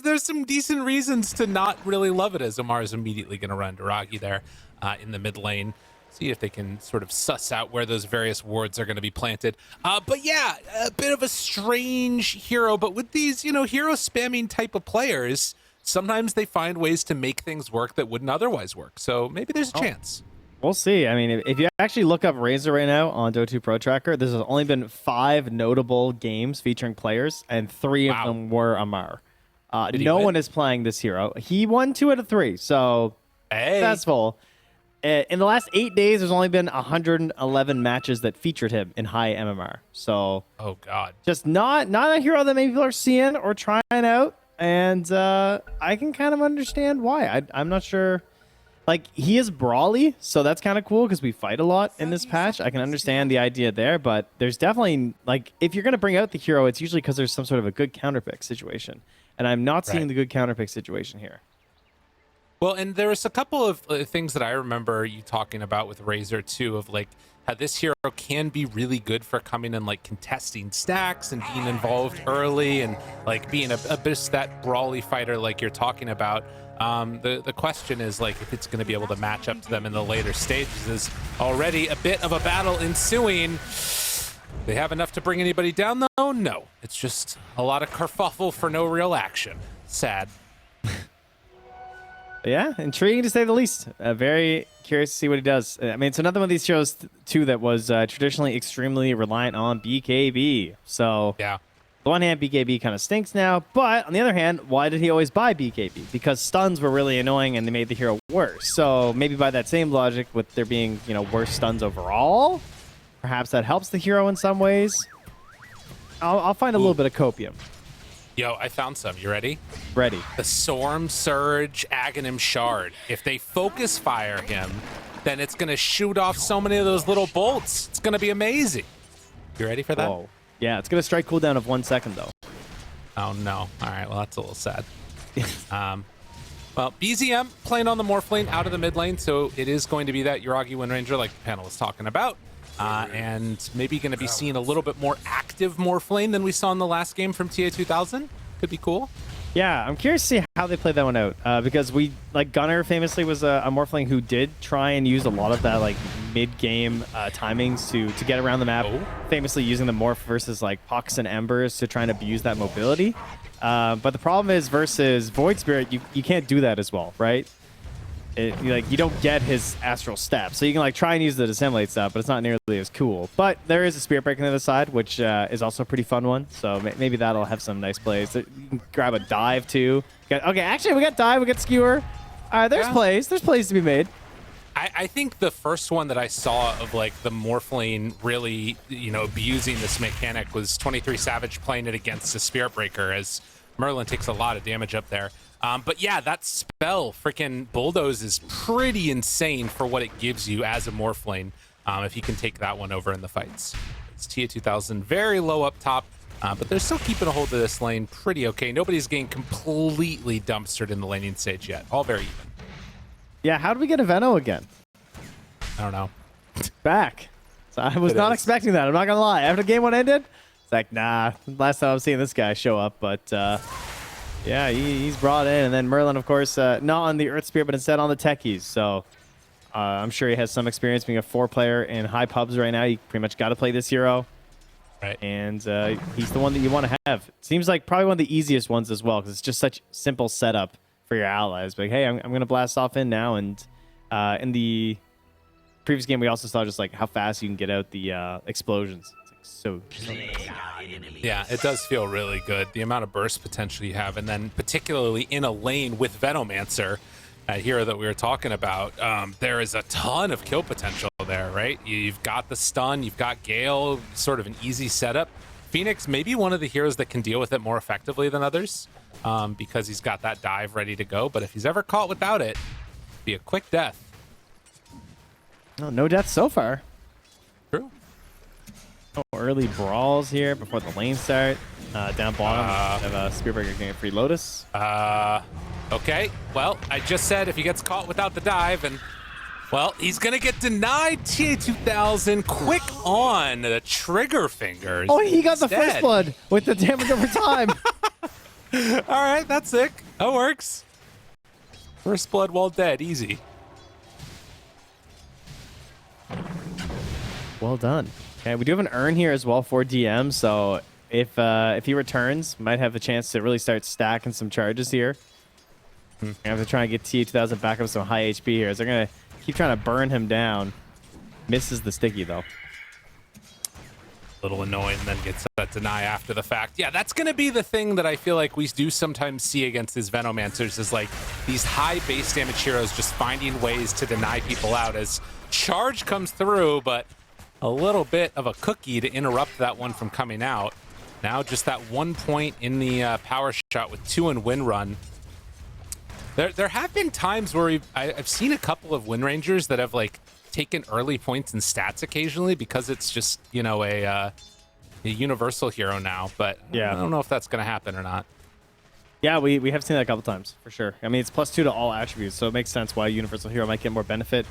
there's some decent reasons to not really love it, as Omar is immediately going to run Duragi there in the mid lane. See if they can sort of suss out where those various wards are going to be planted. But yeah, a bit of a strange hero. But with these, you know, hero spamming type of players, sometimes they find ways to make things work that wouldn't otherwise work. So maybe there's a chance. We'll see. I mean, if you actually look up Razor right now on Dota2 Pro Tracker, there's only been 5 notable games featuring players, and 3 of them were Amar. No one is playing this hero. He won 2 out of 3, so successful. In the last 8 days, there's only been 111 matches that featured him in high MMR. So, oh god, just not a hero that many people are seeing or trying out, and I can kind of understand why. I'm not sure. Like, he is brawly, so that's kind of cool because we fight a lot in this patch. I can understand the idea there, but there's definitely, like, if you're going to bring out the hero, it's usually because there's some sort of a good counterpick situation. And I'm not seeing the good counterpick situation here. Well, and there was a couple of things that I remember you talking about with Razor, too, of, like, how this hero can be really good for coming and, like, contesting stacks and being involved early and, like, being a bit of that brawly fighter like you're talking about. The question is, like, if it's going to be able to match up to them in the later stages. Is already a bit of a battle ensuing. They have enough to bring anybody down, though? No. It's just a lot of kerfuffle for no real action. Sad. Yeah, intriguing to say the least. Very curious to see what he does. I mean, it's another one of these shows, too, that was traditionally extremely reliant on BKB. So, yeah. On the one hand, BKB kind of stinks now, but on the other hand, why did he always buy BKB? Because stuns were really annoying and they made the hero worse. So maybe by that same logic, with there being, you know, worse stuns overall, perhaps that helps the hero in some ways. I'll find a little bit of copium. Yo, I found some. You ready? Ready. The Storm Surge Aghanim Shard. If they focus fire him, then it's going to shoot off so many of those little bolts. It's going to be amazing. You ready for that? Whoa. Yeah, it's going to strike cooldown of 1 second, though. Oh, no. All right, well, that's a little sad. Well, BZM playing on the Morph lane out of the mid lane, so it is going to be that Yuragi Wind Ranger like the panel was talking about. And maybe going to be seeing a little bit more active Morph lane than we saw in the last game from TA 2000. Could be cool. Yeah, I'm curious to see how they play that one out, because Gunnar famously was a Morphling who did try and use a lot of that like mid-game timings to get around the map, famously using the Morph versus like Pucks and Embers to try and abuse that mobility. But the problem is versus Void Spirit, you can't do that as well, right? You don't get his astral step, so you can like try and use the dissemblate stuff, but it's not nearly as cool. But there is a Spirit Break on the other side, which is also a pretty fun one. So maybe that'll have some nice plays. You can grab a dive too. Okay, actually we got dive, we got skewer. There's plays. There's plays to be made. I think the first one that I saw of like the Morphling really, you know, abusing this mechanic was 23 Savage playing it against the Spirit Breaker, as Merlin takes a lot of damage up there. But yeah, that spell, freaking Bulldoze, is pretty insane for what it gives you as a Morphling, if you can take that one over in the fights. It's TA 2000 very low up top, but they're still keeping a hold of this lane pretty okay. Nobody's getting completely dumpstered in the laning stage yet. All very even. Yeah, how do we get a Veno again? I don't know. Back. So I was not expecting that. I'm not going to lie. After game 1 ended, it's like, nah, last time I'm seeing this guy show up, but... yeah, he's brought in, and then Merlin, of course, not on the Earth Spear, but instead on the Techies. So I'm sure he has some experience being a 4-player in high pubs right now. You pretty much got to play this hero. Right. And he's the one that you want to have. Seems like probably one of the easiest ones as well, because it's just such simple setup for your allies. But hey, I'm going to blast off in now. And in the previous game, we also saw just like how fast you can get out the explosions. So yeah, it does feel really good. The amount of burst potential you have, and then particularly in a lane with Venomancer, that hero that we were talking about, there is a ton of kill potential there, right? You've got the stun, you've got Gale, sort of an easy setup. Phoenix may be one of the heroes that can deal with it more effectively than others, because he's got that dive ready to go. But if he's ever caught without it, it'd be a quick death. No death so far. True. Early brawls here before the lane start. Down bottom, have a Spearbreaker getting a free Lotus. Okay, well, I just said if he gets caught without the dive, and, well, he's going to get denied TA 2000. Quick on the trigger fingers. Oh, he got the first blood with the damage over time. All right, that's sick. That works. First blood while dead, easy. Well done. Okay, we do have an urn here as well for DM, so if he returns, might have a chance to really start stacking some charges here. I have to try and get TA2000 back up some high HP here. As they're gonna keep trying to burn him down. Misses the sticky though. Little annoying, then gets that deny after the fact. Yeah, that's going to be the thing that I feel like we do sometimes see against these Venomancers is like these high base damage heroes just finding ways to deny people out as charge comes through, but a little bit of a cookie to interrupt that one from coming out. Now just that 1 point in the power shot with 2 in win run. There have been times where I've seen a couple of Wind Rangers that have like taken early points in stats occasionally because it's just, you know, a universal hero now, but yeah, I don't know if that's going to happen or not. Yeah, we have seen that a couple times for sure. I mean, it's +2 to all attributes, so it makes sense why universal hero might get more benefit.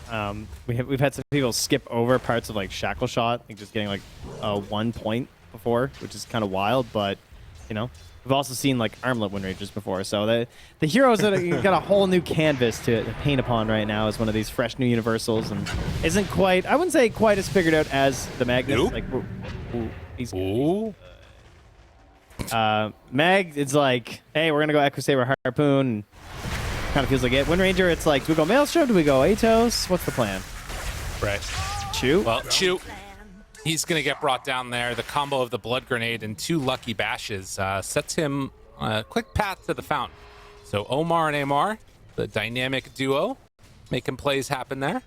We've had some people skip over parts of like shackle shot, like just getting like 1 point before, which is kind of wild, but you know. We've also seen like armlet Wind Rangers before, so the heroes that got a whole new canvas to paint upon right now is one of these fresh new universals, and isn't quite, I wouldn't say quite as figured out as the Magnus. Nope. Like, Mag, it's like, hey, we're gonna go Echo Saber Harpoon. Kind of feels like it. Wind Ranger, it's like, do we go Maelstrom? Do we go Atos? What's the plan? Right. Chew. Well, Chew. He's going to get brought down there. The combo of the Blood Grenade and 2 lucky bashes sets him a quick path to the fountain. So Omar and Amar, the dynamic duo, making plays happen there.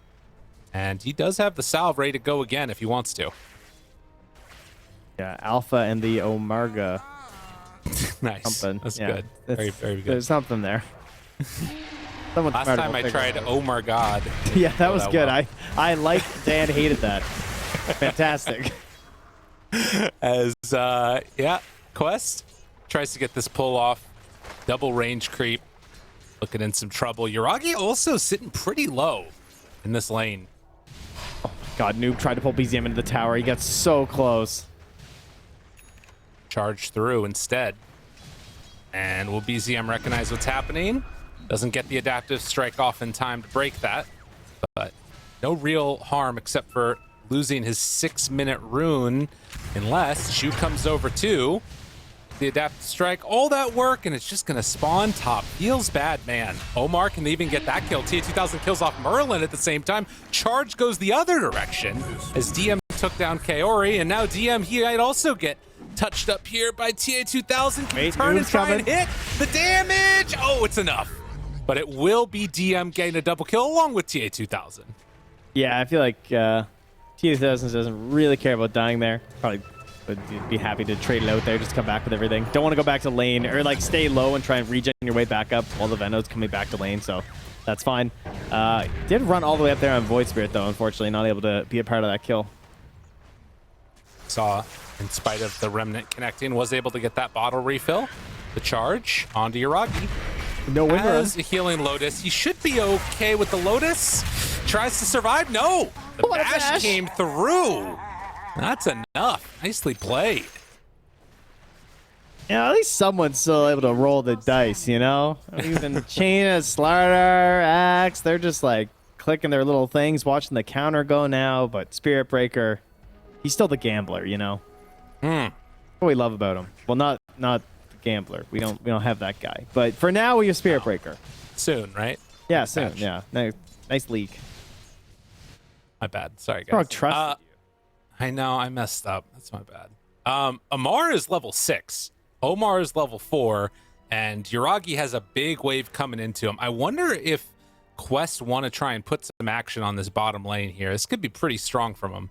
And he does have the salve ready to go again if he wants to. Yeah, Alpha and the Omarga. Nice. Something. That's yeah, good. Very, very good. There's something there. Last time I tried Omar God. Yeah, that was good. Well. I liked Dan hated that. Fantastic. As yeah, Quest tries to get this pull off. Double range creep. Looking in some trouble. Yuragi also sitting pretty low in this lane. Oh my god, Noob tried to pull BZM into the tower. He got so close. Charge through instead. And will BZM recognize what's happening? Doesn't get the adaptive strike off in time to break that. But no real harm except for losing his 6-minute rune, unless Shu comes over too. The adaptive strike, all that work, and it's just gonna spawn top. Feels bad, man. Omar can even get that kill. TA2000 kills off Merlin at the same time. Charge goes the other direction as DM took down Kaori, and now DM, he might also get touched up here by TA2000. Can he turn and try and hit the damage? Oh, it's enough. But it will be DM getting a double kill along with TA2000. Yeah, I feel like TA2000 doesn't really care about dying there. Probably would be happy to trade it out there, just come back with everything. Don't want to go back to lane, or like stay low and try and regen your way back up while the Veno's coming back to lane, so that's fine. Did run all the way up there on Void Spirit though, unfortunately, not able to be a part of that kill. Saw, in spite of the Remnant connecting, was able to get that bottle refill. The charge onto Yuragi. No win run. Has a healing Lotus. He should be okay with the Lotus. Tries to survive. No! The bash came through. That's enough. Nicely played. Yeah, at least someone's still able to roll the dice, you know? Even Chaina, Slardar, Axe, they're just like clicking their little things, watching the counter go now, but Spirit Breaker, he's still the gambler, you know? What we love about him. Well, not the gambler. We don't have that guy. But for now, we have Spirit Breaker. Soon, right? Yeah, soon. Yeah. Nice leak. My bad. Sorry, guys. Trust you. I know. I messed up. That's my bad. Amar is level 6. Omar is level 4. And Yuragi has a big wave coming into him. I wonder if Quest want to try and put some action on this bottom lane here. This could be pretty strong from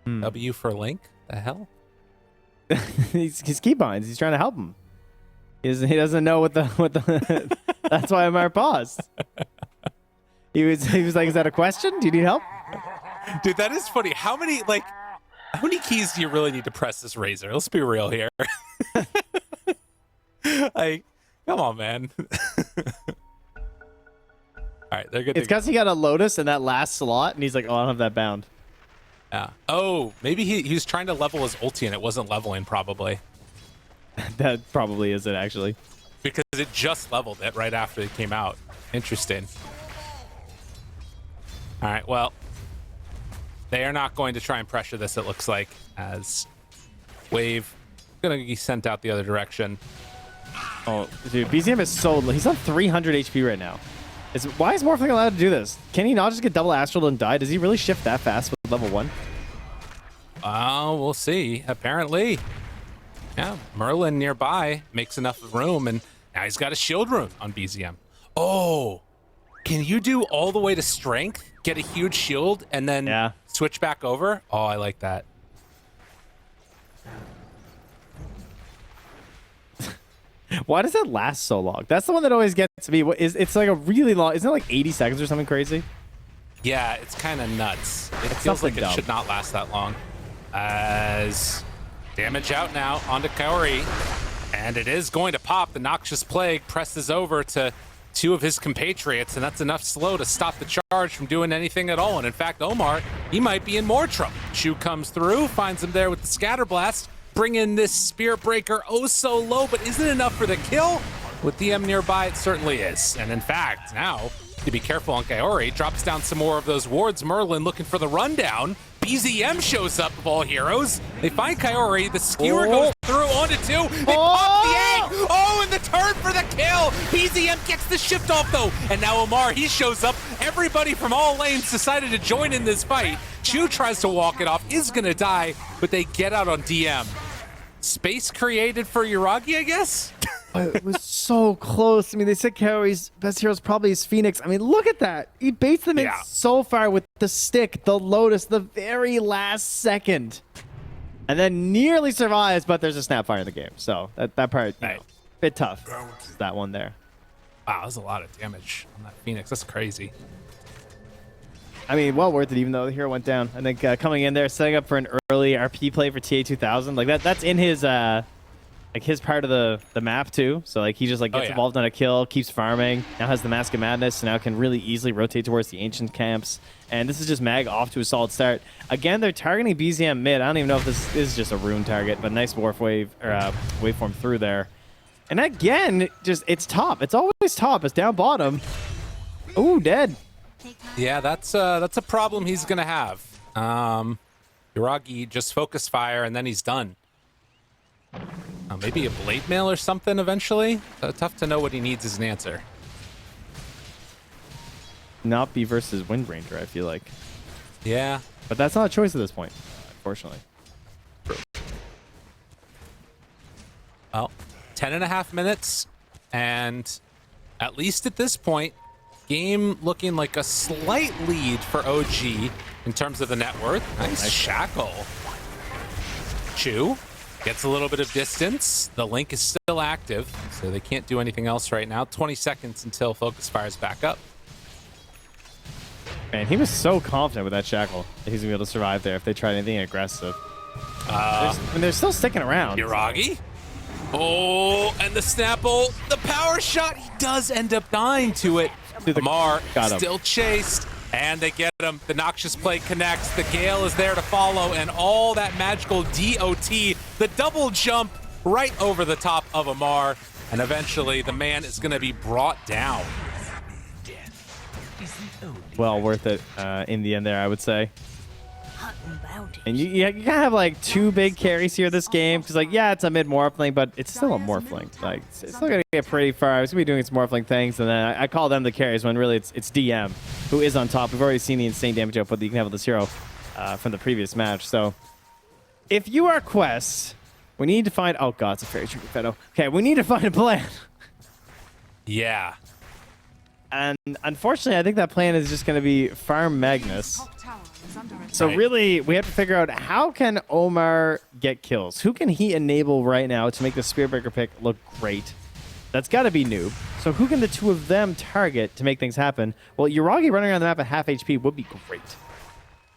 him. W for Link? The hell? He's keybinds. He's trying to help him. He doesn't know what the that's why Amar paused. He was like, is that a question? Do you need help? Dude, that is funny. How many keys do you really need to press this razor? Let's be real here. Like, come on, man. All right, they're good. It's because he got a Lotus in that last slot, and he's like, oh, I don't have that bound. Yeah. Oh, maybe he was trying to level his ulti, and it wasn't leveling, probably. That probably is it, actually. Because it just leveled it right after it came out. Interesting. All right, well, they are not going to try and pressure this, it looks like, as Wave going to be sent out the other direction. Oh, dude, BZM is so low. He's on 300 HP right now. Why is Morphling allowed to do this? Can he not just get double Astral and die? Does he really shift that fast with level 1? We'll see. Apparently. Yeah, Merlin nearby makes enough room, and now he's got a shield rune on BZM. Oh, can you do all the way to strength, get a huge shield, and then switch back over? Oh, I like that. Why does it last so long? That's the one that always gets me. It's like a really long, isn't it like 80 seconds or something crazy? Yeah, it's kind of nuts. It feels like it should not last that long. As damage out now onto Kaori, and it is going to pop. The Noxious Plague presses over to two of his compatriots, and that's enough slow to stop the charge from doing anything at all. And in fact, Omar, he might be in more trouble. Chu comes through, finds him there with the Scatter Blast, bring in this Spirit Breaker oh so low, but is it enough for the kill? With DM nearby, it certainly is. And in fact, now, to be careful on Kaori, drops down some more of those wards. Merlin looking for the rundown. BZM shows up of all heroes. They find Kaori, the skewer goes through onto 2. They pop the egg. Oh, and the turn for the kill. BZM gets the shift off though. And now Omar, he shows up. Everybody from all lanes decided to join in this fight. Chu tries to walk it off, is gonna die, but they get out on DM. Space created for Yuragi, I guess? It was so close. I mean, they said Kaori's best hero is probably his Phoenix. I mean, look at that. He baits them in so far with the stick, the Lotus, the very last second. And then nearly survives, but there's a Snapfire in the game. So that part, you know, bit tough. That one there. Wow, that was a lot of damage on that Phoenix. That's crazy. I mean, well worth it, even though the hero went down. I think coming in there, setting up for an early RP play for TA 2000, like that's in his like his part of the map too. So like he just like gets involved on a kill, keeps farming. Now has the Mask of Madness, so now can really easily rotate towards the ancient camps. And this is just Mag off to a solid start. Again, they're targeting BZM mid. I don't even know if this is just a rune target, but nice Morph wave or waveform through there. And again, just it's top. It's always top. It's down bottom. Ooh, dead. Yeah, that's a problem he's gonna have. Yuragi just focus fire and then he's done. Maybe a blade mail or something eventually. Tough to know what he needs as an answer. Not be versus Wind Ranger, I feel like. Yeah. But that's not a choice at this point, unfortunately. Well, 10.5 minutes, and at least at this point, game looking like a slight lead for OG in terms of the net worth. Nice shackle. Chu gets a little bit of distance. The link is still active, so they can't do anything else right now. 20 seconds until focus fires back up. Man, he was so confident with that shackle that he's gonna be able to survive there if they tried anything aggressive. They're still sticking around. Yuragi. Oh, and the Snapple, the power shot. He does end up dying to it. Amar still chased, and they get him. The Noxious Plague connects. The Gale is there to follow, and all that magical DOT, the double jump right over the top of Amar, and eventually the man is going to be brought down. Well worth it in the end there, I would say. And you kind of have like two big carries here this game, because like, yeah, it's a mid Morphling, but it's still a Morphling. Like, it's still gonna get pretty far. It's gonna be doing its Morphling things, and then I call them the carries when really it's DM who is on top. We've already seen the insane damage output that you can have with this hero from the previous match. So if you are Quest, we need to find. Oh god, it's a fairy tree Fedo. Okay, we need to find a plan. Yeah. And unfortunately, I think that plan is just going to be farm Magnus. So really, we have to figure out how can Omar get kills? Who can he enable right now to make the Spirit Breaker pick look great? That's got to be Noob. So who can the two of them target to make things happen? Well, Yuragi running around the map at half HP would be great.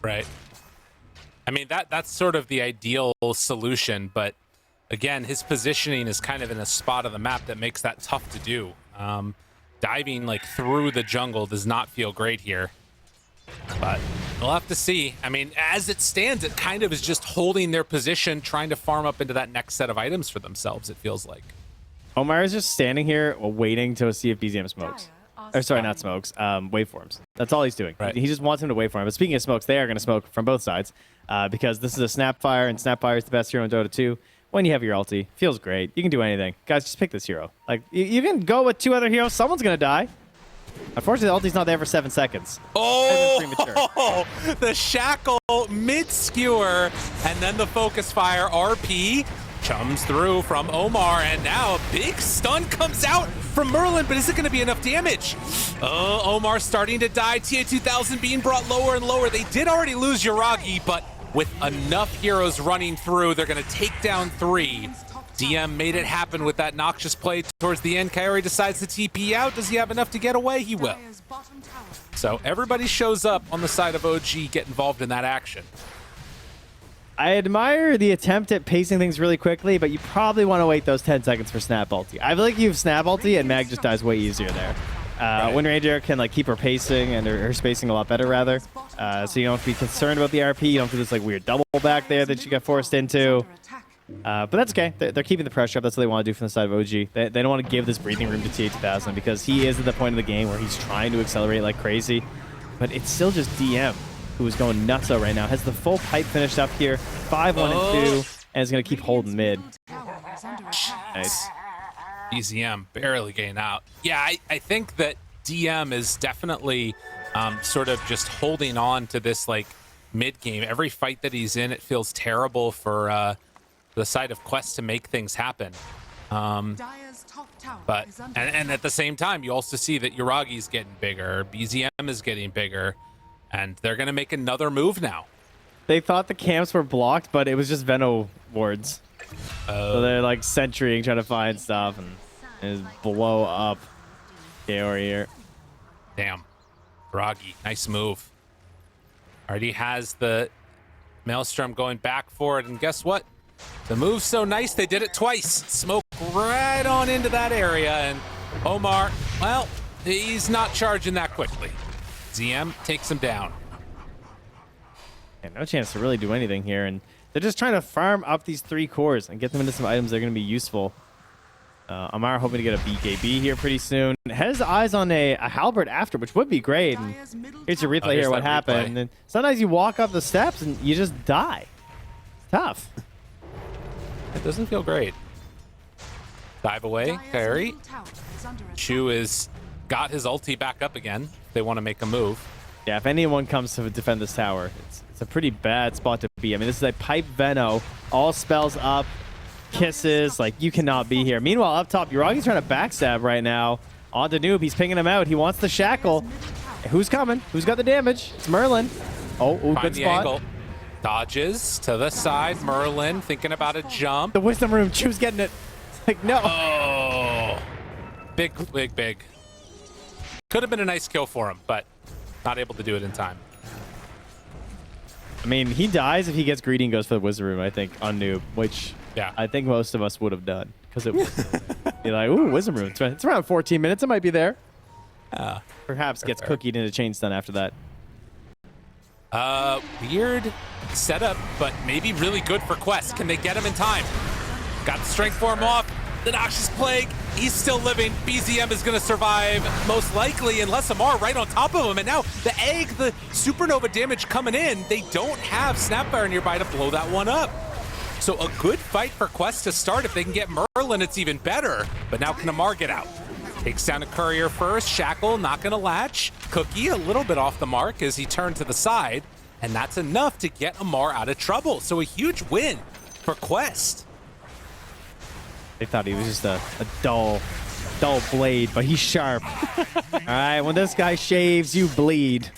Right. I mean, that's sort of the ideal solution, but again, his positioning is kind of in a spot of the map that makes that tough to do. Diving like through the jungle does not feel great here. But we'll have to see. I mean, as it stands, it kind of is just holding their position, trying to farm up into that next set of items for themselves, it feels like. Omar is just standing here waiting to see if BZM smokes. Or sorry, not smokes, waveforms. That's all he's doing. Right. He just wants him to waveform. But speaking of smokes, they are going to smoke from both sides because this is a Snapfire, and Snapfire is the best hero in Dota 2. When you have your ulti, feels great. You can do anything. Guys, just pick this hero. Like, you can go with 2 other heroes. Someone's going to die. Unfortunately, the ulti's not there for 7 seconds. Oh, the shackle mid-skewer, and then the focus fire RP chums through from Omar, and now a big stun comes out from Merlin, but is it going to be enough damage? Oh, Omar starting to die. TA2000 being brought lower and lower. They did already lose Yuragi, but with enough heroes running through, they're going to take down 3. DM made it happen with that noxious play towards the end. Kaori decides to TP out. Does he have enough to get away? He will. So everybody shows up on the side of OG, get involved in that action. I admire the attempt at pacing things really quickly, but you probably want to wait those 10 seconds for Snap Ulti. I feel like you have Snap Ulti and Mag just dies way easier there. Right. Wind Ranger can like keep her pacing and her spacing a lot better rather. So you don't have to be concerned about the RP. You don't do this like weird double back there that you got forced into. But that's okay. They're keeping the pressure up. That's what they want to do from the side of OG. They don't want to give this breathing room to TA2000 because he is at the point of the game where he's trying to accelerate like crazy. But it's still just DM who is going nuts right now. Has the full pipe finished up here. 5-1 and 2, and is going to keep holding mid. Nice. BZM barely getting out. Yeah, I think that DM is definitely sort of just holding on to this like mid game. Every fight that he's in, it feels terrible for the side of Quest to make things happen. But and at the same time, you also see that Yuragi's getting bigger, BZM is getting bigger, and they're gonna make another move now. They thought the camps were blocked, but it was just Veno wards. So they're like sentrying, trying to find stuff, and just blow up Kaori here. Damn. Yuragi, nice move. Already has the Maelstrom going back for it, and guess what? The move's so nice, they did it twice. Smoke right on into that area, and Omar, well, he's not charging that quickly. ZM takes him down. And no chance to really do anything here, and they're just trying to farm up these 3 cores and get them into some items that are going to be useful. Amara hoping to get a BKB here pretty soon. Has eyes on a halberd after, which would be great. And here's your replay here, what happened. And sometimes you walk up the steps and you just die. It's tough. It doesn't feel great. Dive away, Kaori. Chu is got his ulti back up again. They want to make a move. Yeah, if anyone comes to defend this tower, it's a pretty bad spot to be. I mean, this is a pipe Veno, all spells up, kisses, like you cannot be here. Meanwhile, up top, Yuragi's trying to backstab right now. On to Noob, he's pinging him out. He wants the shackle. Who's coming? Who's got the damage? It's Merlin. Oh, good spot. Angle. Dodges to the side. Merlin thinking about a jump. The wisdom room, Chu's getting it. It's like, no. Oh, big. Could have been a nice kill for him, but not able to do it in time. I mean, he dies if he gets greedy and goes for the wisdom room, I think, on Noob, which yeah, I think most of us would have done because it was you're like, ooh, wisdom room. It's around 14 minutes. It might be there. Perhaps gets cookied into chain stun after that. Weird setup, but maybe really good for Quest. Can they get him in time? Got the strength form off. The Noxious Plague, he's still living. BZM is going to survive, most likely, unless Amar right on top of him. And now the egg, the supernova damage coming in, they don't have Snapfire nearby to blow that one up. So a good fight for Quest to start. If they can get Merlin, it's even better. But now can Amar get out? Takes down a Courier first. Shackle not going to latch. Cookie a little bit off the mark as he turned to the side. And that's enough to get Amar out of trouble. So a huge win for Quest. They thought he was just a dull blade, but he's sharp. All right, when this guy shaves, you bleed.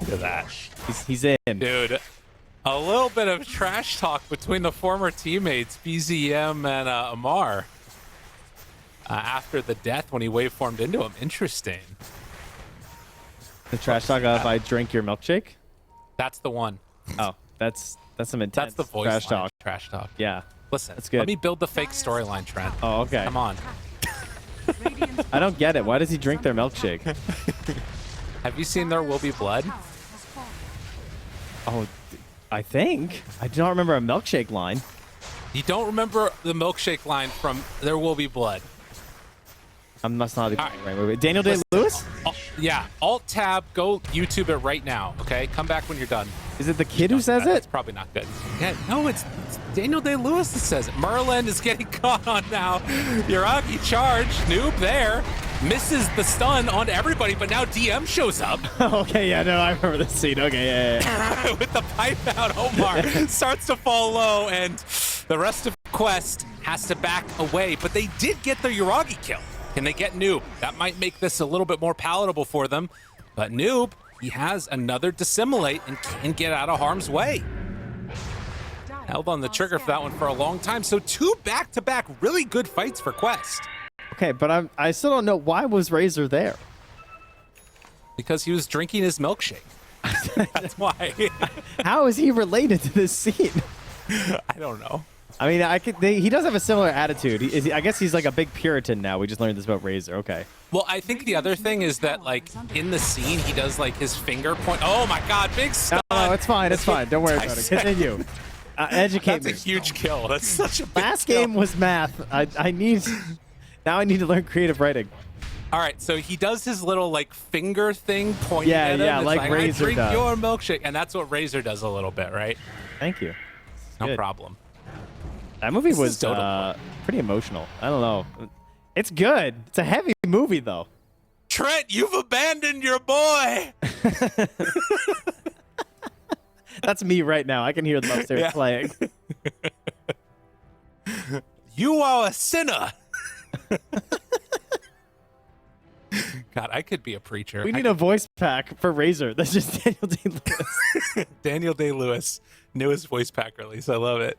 Look at that. He's in. Dude, a little bit of trash talk between the former teammates, BZM and Amar. After the death when he waveformed into him. Interesting. The trash talk of I drink your milkshake? That's the one. Oh, that's some intense That's the voice trash line, talk. Trash talk. Yeah. Listen, that's good. Let me build the fake storyline, Trent. Oh, okay. Come on. I don't get it. Why does he drink their milkshake? Have you seen There Will Be Blood? Oh, I think. I do not remember a milkshake line. You don't remember the milkshake line from There Will Be Blood? I must not be All right movie. Daniel Day-Lewis? Yeah, Alt-Tab, go YouTube it right now, okay? Come back when you're done. Is it the kid who says It's it? probably not good. Yeah, no, it's Daniel Day-Lewis that says it. Merlin is getting caught on now. Yuragi charge, noob there. Misses the stun on everybody, but now DM shows up. Okay, yeah, no, I remember this scene. Okay, yeah. With the pipe out, Omar starts to fall low, and the rest of Quest has to back away, but they did get the Yuragi kill. Can they get Noob? That might make this a little bit more palatable for them, but Noob, he has another dissimulate and can get out of harm's way. Held on the trigger for that one for a long time, so 2 back-to-back really good fights for Quest. Okay, but I still don't know, why was Razor there? Because he was drinking his milkshake. That's why. How is he related to this scene? I don't know. I mean, he does have a similar attitude. I guess he's like a big Puritan now. We just learned this about Razor. Okay. Well, I think the other thing is that, like, in the scene, he does, like, his finger point. Oh, my God, big stun. No, it's fine. It's fine. Don't worry about it. Continue. Educate me. That's a huge kill. That's such a big Last kill. game was math. Now I need to learn creative writing. All right, so he does his little, like, finger thing pointing at him. Yeah, It's like Razor I drink does. your milkshake. And that's what Razor does a little bit, right? Thank you. No Good. problem. That movie This was is total. pretty emotional. I don't know. It's good. It's a heavy movie, though. Trent, you've abandoned your boy. That's me right now. I can hear them upstairs Yeah. playing. You are a sinner. God, I could be a preacher. We need a voice pack for Razor. That's just Daniel Day-Lewis. Daniel Day-Lewis, newest voice pack release. I love it.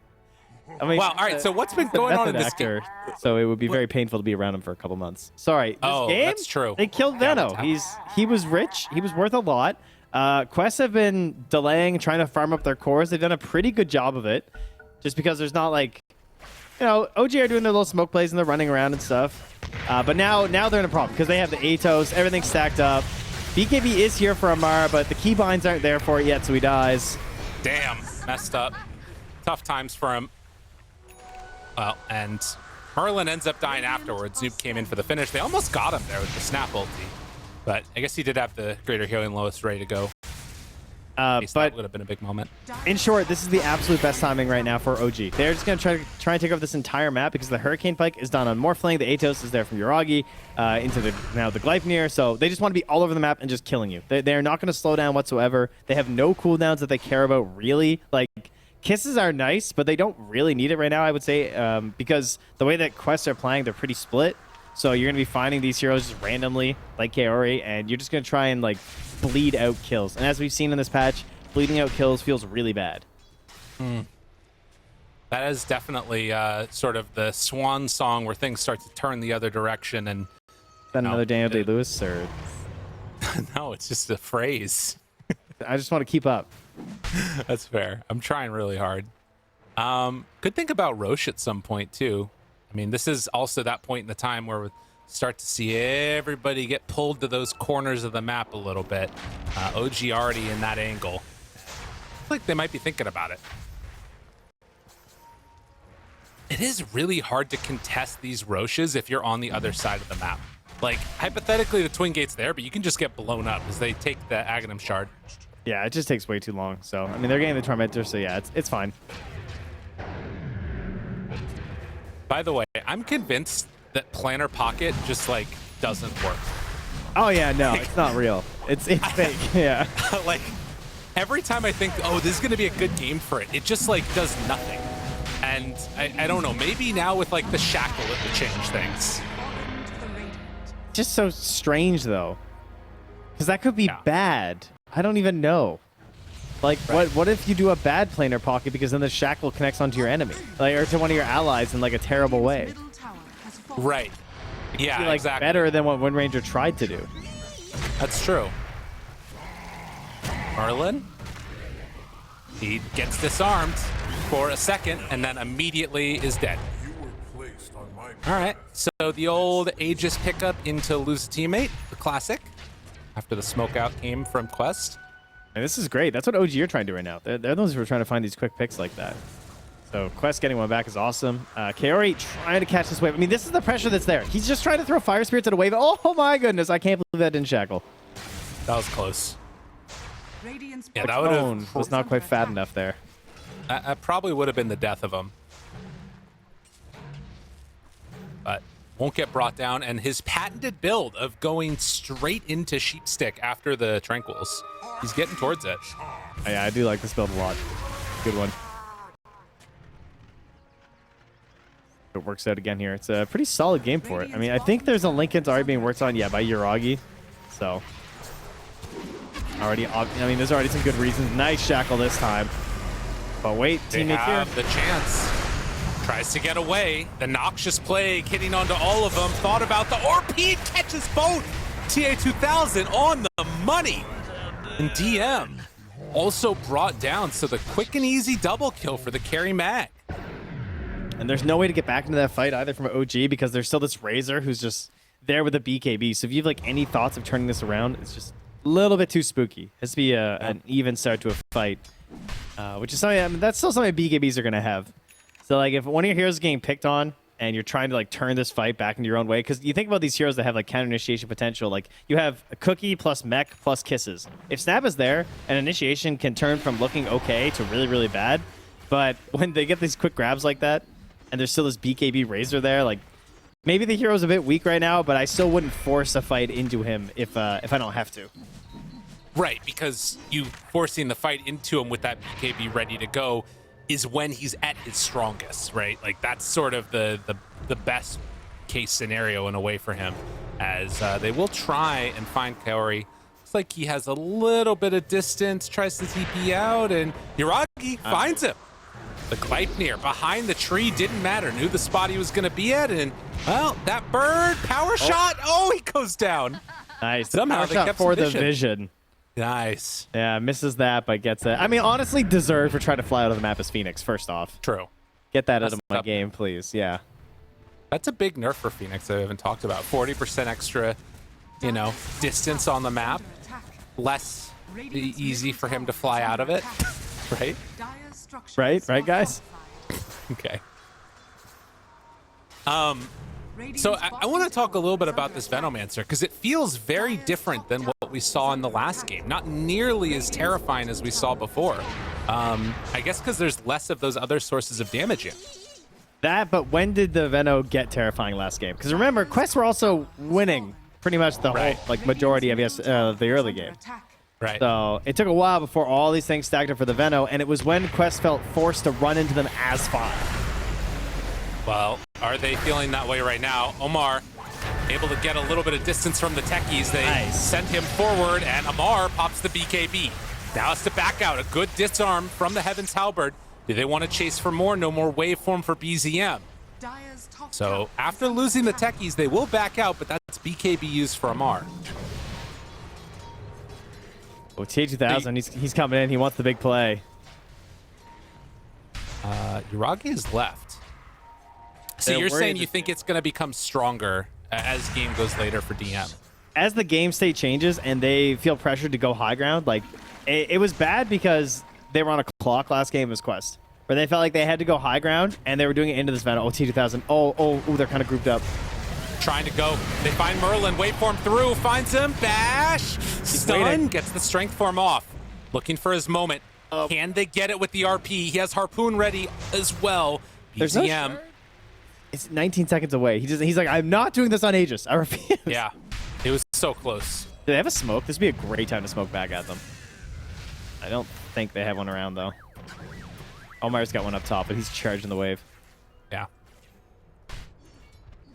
I mean, Wow, all right, so what's been he's a going on in method this game? actor, so it would be very painful to be around him for a couple months. Sorry. This Oh, game, that's true. They killed Yeah, Venno. He was rich. He was worth a lot. Quests have been delaying, trying to farm up their cores. They've done a pretty good job of it, just because there's not like, OG are doing their little smoke plays and they're running around and stuff. But now they're in a problem because they have the Atos, everything's stacked up. BKB is here for Amara, but the keybinds aren't there for it yet, so he dies. Damn, messed up. Tough times for him. Well, and Merlin ends up dying afterwards. Zoop came in for the finish. They almost got him there with the snap ulti. But I guess he did have the Greater Healing Lois ready to go. But that would have been a big moment. In short, this is the absolute best timing right now for OG. They're just going to try and take over this entire map because the Hurricane Pike is done on Morphling. The Atos is there from Yuragi into the Gleipnir. So they just want to be all over the map and just killing you. They're not going to slow down whatsoever. They have no cooldowns that they care about, really. Like, kisses are nice, but they don't really need it right now, I would say, because the way that quests are playing, they're pretty split. So you're going to be finding these heroes just randomly, like Kaori, and you're just going to try and, like, bleed out kills. And as we've seen in this patch, bleeding out kills feels really bad. That is definitely sort of the swan song where things start to turn the other direction. And Is that another Daniel Day-Lewis, or...? no, it's just a phrase. I just want to keep up. That's fair. I'm trying really hard. Could think about Roche at some point, too. I mean, this is also that point in the time where we start to see everybody get pulled to those corners of the map a little bit. OG already in that angle. Like they might be thinking about it. It is really hard to contest these Roches if you're on the other side of the map. Like, hypothetically, the Twin Gate's there, but you can just get blown up as they take the Aghanim Shard. Yeah, it just takes way too long. So, I mean, they're getting the Tormentor, so yeah, it's fine. By the way, I'm convinced that Planner Pocket just, like, doesn't work. Oh, yeah, no, it's not real. It's fake, yeah. Like, every time I think, oh, this is going to be a good game for it, it just, like, does nothing. And I don't know, maybe now with, like, the shackle, it would change things. Just so strange, though. Because that could be bad. I don't even know. Like, what if you do a bad planar pocket because then the shackle connects onto your enemy? Like, or to one of your allies in, like, a terrible way. Right. Yeah, Like, exactly. better than what Wind Ranger tried to do. That's true. Merlin, he gets disarmed for a second and then immediately is dead. All right, so the old Aegis pickup into lose a teammate, the classic, after the smoke out came from Quest. And this is great. That's what OG are trying to do right now. They're the ones who are trying to find these quick picks like that. So Quest getting one back is awesome. Kaori trying to catch this wave. I mean, this is the pressure that's there. He's just trying to throw Fire Spirits at a wave. Oh my goodness. I can't believe that didn't shackle. That was close. Yeah, that would have was not quite fat enough there. That probably would have been the death of him. But won't get brought down. And his patented build of going straight into Sheepstick after the Tranquils. He's getting towards it. Yeah, I do like this build a lot. Good one. It works out again here. It's a pretty solid game for it. I mean, I think there's a Lincoln's already being worked on, yeah, by Uragi. So, I mean, there's already some good reasons. Nice shackle this time. But wait, they teammate have here. the chance. Tries to get away. The Noxious Plague hitting onto all of them. Thought about the RP, catches both. TA2000 on the money. And DM also brought down. So the quick and easy double kill for the carry mag. And there's no way to get back into that fight either from OG because there's still this Razor who's just there with a BKB. So if you have like any thoughts of turning this around, it's just a little bit too spooky. It has to be an even start to a fight, which is something, I mean, that's still something BKBs are going to have. So like if one of your heroes is getting picked on and you're trying to like turn this fight back into your own way, because you think about these heroes that have like counter initiation potential, like you have a Cookie plus Mech plus Kisses. If Snap is there, an initiation can turn from looking okay to really, really bad. But when they get these quick grabs like that, and there's still this BKB Razor there, like maybe the hero's a bit weak right now, but I still wouldn't force a fight into him if I don't have to. Right, because you forcing the fight into him with that BKB ready to go is when he's at his strongest, right? Like that's sort of the best case scenario in a way for him, as they will try and find Kaori. Looks like he has a little bit of distance, tries to TP out, and Uragi finds him. The Gleipnir behind the tree didn't matter. Knew the spot he was going to be at, and, well, that bird, power shot. Oh, he goes down. Nice. Somehow Power they shot kept for some the vision. Nice. Yeah, misses that, but gets it. I mean, honestly, deserved for trying to fly out of the map as Phoenix, first off. True. Get that out of my game, please. Yeah. That's a big nerf for Phoenix that we haven't talked about. 40% extra, you know, distance on the map. Less easy for him to fly out of it, right? Right, guys? Okay. So I want to talk a little bit about this Venomancer, because it feels very different than what we saw in the last game. Not nearly as terrifying as we saw before. I guess because there's less of those other sources of damage in. That, but when did the Veno get terrifying last game? Because remember, quests were also winning pretty much the whole, like, majority of the early game. Right. So it took a while before all these things stacked up for the Veno, and it was when Quest felt forced to run into them as 5. Well, are they feeling that way right now? Omar able to get a little bit of distance from the techies. They send him forward, and Amar pops the BKB. Now it's to back out. A good disarm from the Heaven's Halberd. Do they want to chase for more? No more waveform for BZM. So after losing the techies, they will back out, but that's BKB used for Amar. Oh, TA2000, he's coming in. He wants the big play. Uragi is left. So you're saying you think it's going to become stronger as game goes later for DM? As the game state changes and they feel pressured to go high ground, like it was bad because they were on a clock last game as Quest, where they felt like they had to go high ground and they were doing it into this Venom. Oh, TA2000. Oh, they're kind of grouped up. Trying to go. They find Merlin. Waveform through. Finds him. Bash. Stun. Waiting. Gets the strength form off. Looking for his moment. Can they get it with the RP? He has Harpoon ready as well. There's no BZM. It's 19 seconds away. He's like, I'm not doing this on Aegis. I refuse. Yeah. It was so close. Do they have a smoke? This would be a great time to smoke back at them. I don't think they have one around, though. Omar's got one up top, but he's charging the wave. Yeah.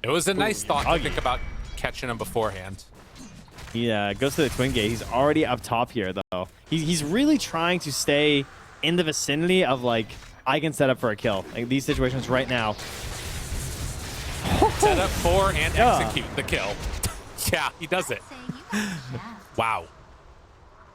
It was a nice thought to think about catching him beforehand. He goes to the Twin Gate. He's already up top here, though. He's really trying to stay in the vicinity of, like, I can set up for a kill. Like, these situations right now. Set up for and execute the kill. Yeah, he does it. Wow.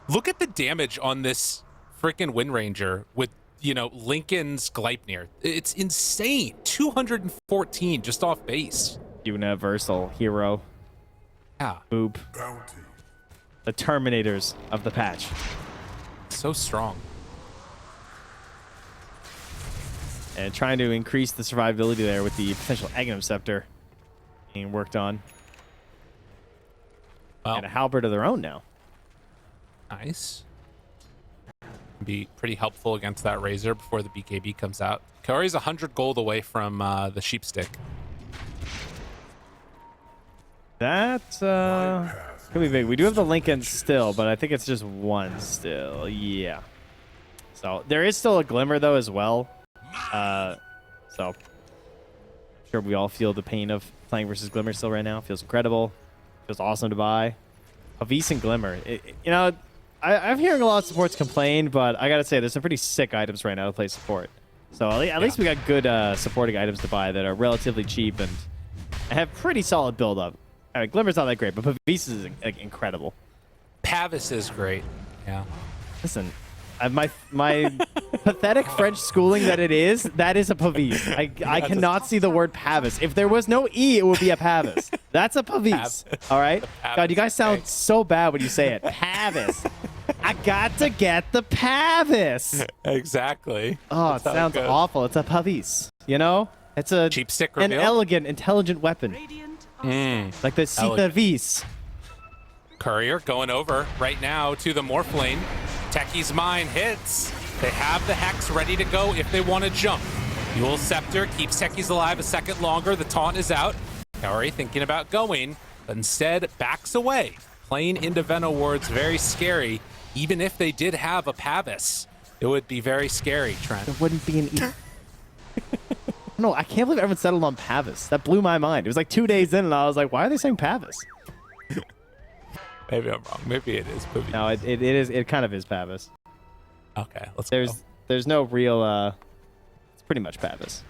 Look at the damage on this freaking Wind Ranger with, you know, Lincoln's Gleipnir. It's insane. 214 just off base. Universal hero. Yeah. Boop. The Terminators of the patch. so strong. And trying to increase the survivability there with the potential Aghanim Scepter being worked on. Well, And a halberd of their own now. nice. Be pretty helpful against that Razor before the BKB comes out. Kaori's 100 gold away from the Sheepstick. That could be big. We do have the Lincoln still, but I think it's just one still. Yeah. So there is still a Glimmer though as well. So I'm sure we all feel the pain of playing versus Glimmer still right now. Feels incredible. Feels awesome to buy. Avis and Glimmer. You know, I'm hearing a lot of supports complain, but I gotta say there's some pretty sick items right now to play support. So at least we got good supporting items to buy that are relatively cheap and have pretty solid build up. I mean, Glimmer's not that great, but Pavis is like incredible. Pavis is great. Yeah. Listen, my pathetic French schooling that is a Pavis. I cannot see the word Pavis. If there was no E, it would be a Pavis. That's a Pavis. All right? God, you guys sound so bad when you say it. Pavis. I got to get the Pavis. Exactly. Oh, it sounds awful. It's a Pavis. You know? It's a cheap stick an reveal? elegant, intelligent weapon. Like the Citavis. Courier going over right now to the Morphlane. Techie's mine hits. They have the Hex ready to go if they want to jump. Dual Scepter keeps Techie's alive a second longer. The taunt is out. Kaori thinking about going, but instead backs away. Playing into Veno wards, very scary. Even if they did have a Pavis, it would be very scary, Trent. It wouldn't be an E. No, I can't believe everyone settled on Pavis. That blew my mind. It was like 2 days in, and I was like, why are they saying Pavis? Maybe I'm wrong. Maybe it is Pavis. No, it is. It kind of is Pavis. Okay, let's go. There's no real. It's pretty much Pavis.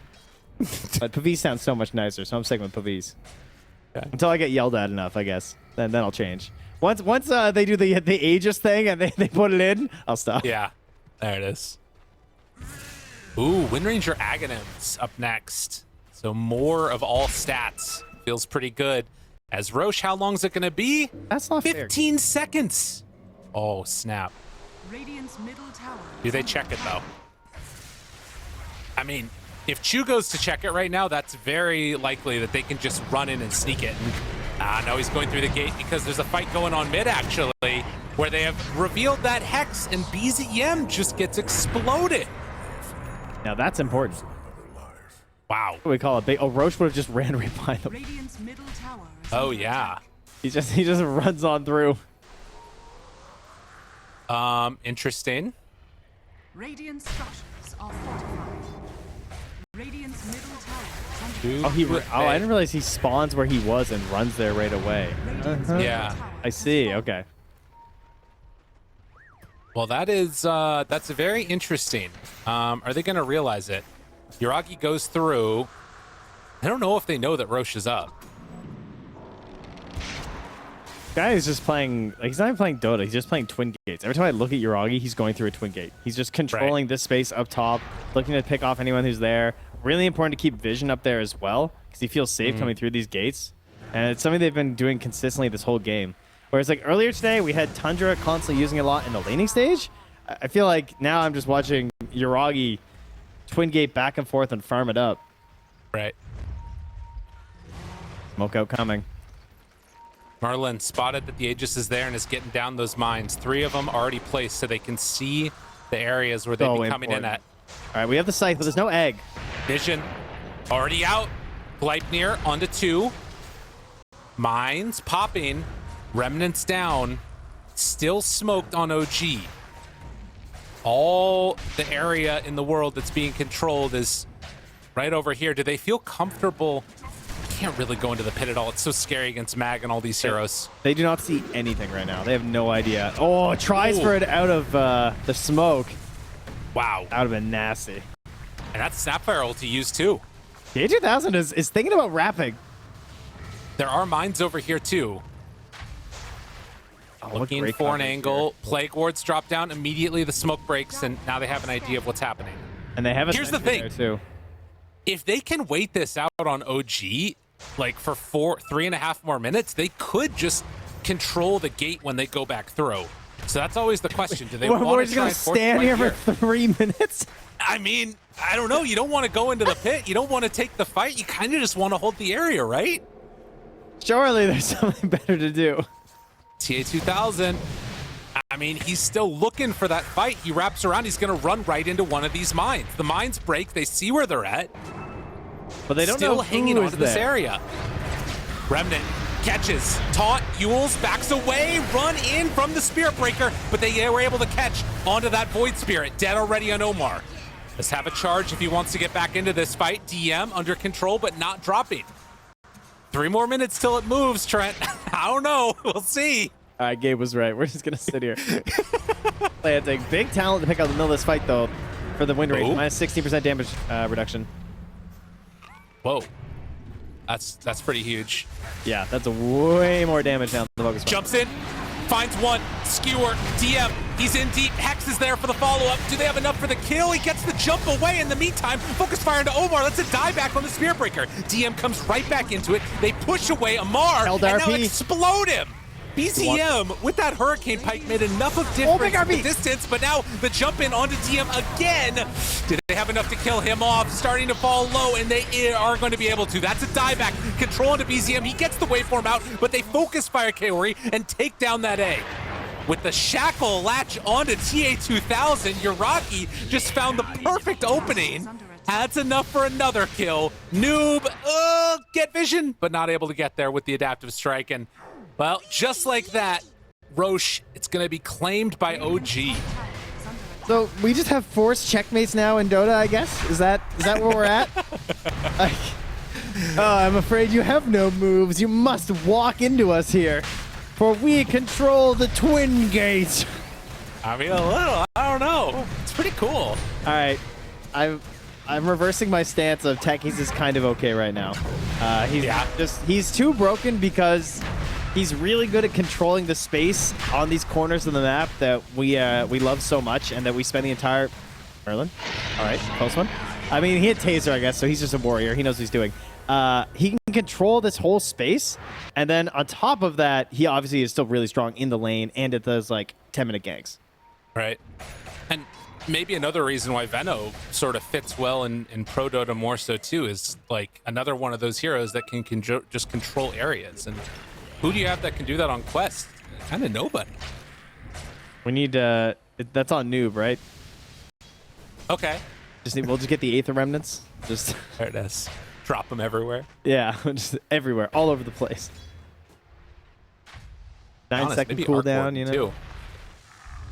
But Pavis sounds so much nicer, so I'm sticking with Pavis. Okay. Until I get yelled at enough, I guess. Then I'll change. Once they do the Aegis thing and they put it in, I'll stop. Yeah, there it is. Ooh, Wind Ranger Aghanims up next. So more of all stats. Feels pretty good. As Roche, how long is it going to be? That's not 15 seconds. Oh, snap. Radiant's middle tower. Do they check it, though? I mean, if Chu goes to check it right now, that's very likely that they can just run in and sneak it. And, no, he's going through the gate because there's a fight going on mid, actually, where they have revealed that Hex, and BZM just gets exploded. Now that's important. Wow. What do we call it? Oh, Roche would have just ran right by them. Radiant's middle tower. Oh, yeah. He just runs on through. Interesting. Radiant structures are fortified. Radiant's middle tower. I didn't realize he spawns where he was and runs there right away. Yeah. I see. Okay. Well, that's very interesting. Are they going to realize it? Yuragi goes through. I don't know if they know that Roche is up. Guy is just playing, like, he's not even playing Dota, he's just playing Twin Gates. Every time I look at Yuragi, he's going through a Twin Gate. He's just controlling this space up top, looking to pick off anyone who's there. Really important to keep vision up there as well, because he feels safe coming through these gates. And it's something they've been doing consistently this whole game. Whereas, like, earlier today, we had Tundra constantly using it a lot in the laning stage. I feel like now I'm just watching Yuragi Twin Gate back and forth and farm it up. Right. Smoke out coming. Merlin spotted that the Aegis is there and is getting down those mines. 3 of them already placed so they can see the areas where they'd be coming in at. All right, we have the scythe, but there's no egg. Vision already out. Gleipnir onto 2. Mines popping. Remnants down. Still smoked on OG. All the area in the world that's being controlled is right over here. Do they feel comfortable? Can't really go into the pit at all. It's so scary against Mag and all these heroes. They do not see anything right now. They have no idea. Oh, tries for it out of the smoke. Wow. That would have been nasty. And that's Snapfire ulti used too. The A2000 is thinking about wrapping. There are mines over here too. Looking for an angle. Plague wards drop down immediately. The smoke breaks, and now they have an idea of what's happening. And they have a Here's the thing. there too. If they can wait this out on OG, like for 3.5 more minutes, they could just control the gate when they go back through. So that's always the question. Do they We're want just to try gonna and force stand fight here for 3 minutes. I mean, I don't know. You don't want to go into the pit. You don't want to take the fight. You kind of just want to hold the area, right? Surely there's something better to do. TA2000. I mean, he's still looking for that fight. He wraps around. He's going to run right into one of these mines. The mines break. They see where they're at. But they don't Still know hanging who onto is this there. area. Remnant catches, taunt, Yules, backs away, run in from the Spirit Breaker, but they were able to catch onto that Void Spirit. Dead already on Omar. Let's have a charge if he wants to get back into this fight. DM under control, but not dropping. 3 more minutes till it moves, Trent. I don't know. We'll see. All right, Gabe was right. We're just going to sit here. Planting. Big talent to pick out the middle of this fight, though, for the win rate. Ooh. Minus 16% damage reduction. Whoa. That's pretty huge. Yeah, that's a way more damage now than the focus. Jumps in, finds one, skewer, DM, he's in deep, Hex is there for the follow-up. Do they have enough for the kill? He gets the jump away in the meantime. Focus fire into Omar, that's a die back on the Spirit Breaker. DM comes right back into it. They push away Amar, Held and now RP. explode him. BZM with that Hurricane Pike made enough of difference big in the RP. distance, but now the jump in onto DM again. Did they have enough to kill him off? Starting to fall low, and they are going to be able to. That's a dieback. Control into BZM. He gets the waveform out, but they focus fire Kaori and take down that A. With the shackle latch onto TA2000, Yuragi just found the perfect opening. Adds enough for another kill. Noob, get vision, but not able to get there with the adaptive strike. And well, just like that, Roche, it's going to be claimed by OG. So we just have forced checkmates now in Dota, I guess? Is that where we're at? I'm afraid you have no moves. You must walk into us here, for we control the Twin Gate. I mean, a little. I don't know. It's pretty cool. All right, I'm reversing my stance of Techies is kind of okay right now. He's too broken because he's really good at controlling the space on these corners of the map that we love so much and that we spend the entire... Merlin? All right, close one. I mean, he had Taser, I guess, so he's just a warrior. He knows what he's doing. He can control this whole space, and then on top of that, he obviously is still really strong in the lane, and it does, like, 10-minute ganks. Right. And maybe another reason why Veno sort of fits well in Pro Dota more so, too, is, like, another one of those heroes that can just control areas. And who do you have that can do that on Quest? Kind of nobody. We need that's on Noob, right? Okay. We'll just get the Aether Remnants. Just There it is. Drop them everywhere. yeah, just everywhere, all over the place. 9-second cooldown, you know. Too. All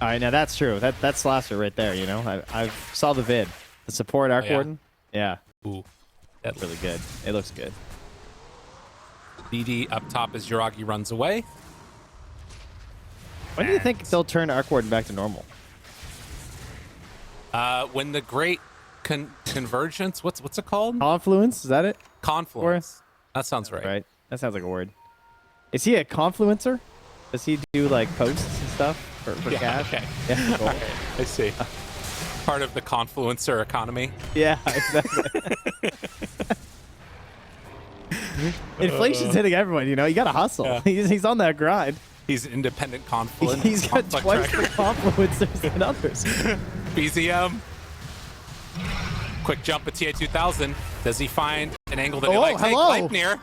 right, now that's true. That's Slasher right there, you know. I saw the vid. The support Arc yeah? Warden. Yeah, Ooh. that's really good. It looks good. BD up top as Yuragi runs away. When do you think they'll turn Arc Warden back to normal? When the great convergence, what's it called? Confluence, is that it? Confluence. That sounds right. Right. That sounds like a word. Is he a confluencer? Does he do like posts and stuff for cash? Okay. Yeah, cool. Okay, I see. Part of the confluencer economy. Yeah, exactly. Inflation's hitting everyone, you know. You gotta hustle. Yeah. He's on that grind. He's independent confluence. He's got conflict twice the tracker. confluencers than others. BZM. Quick jump at TA2000. Does he find an angle that he Oh, likes? hello. Hey,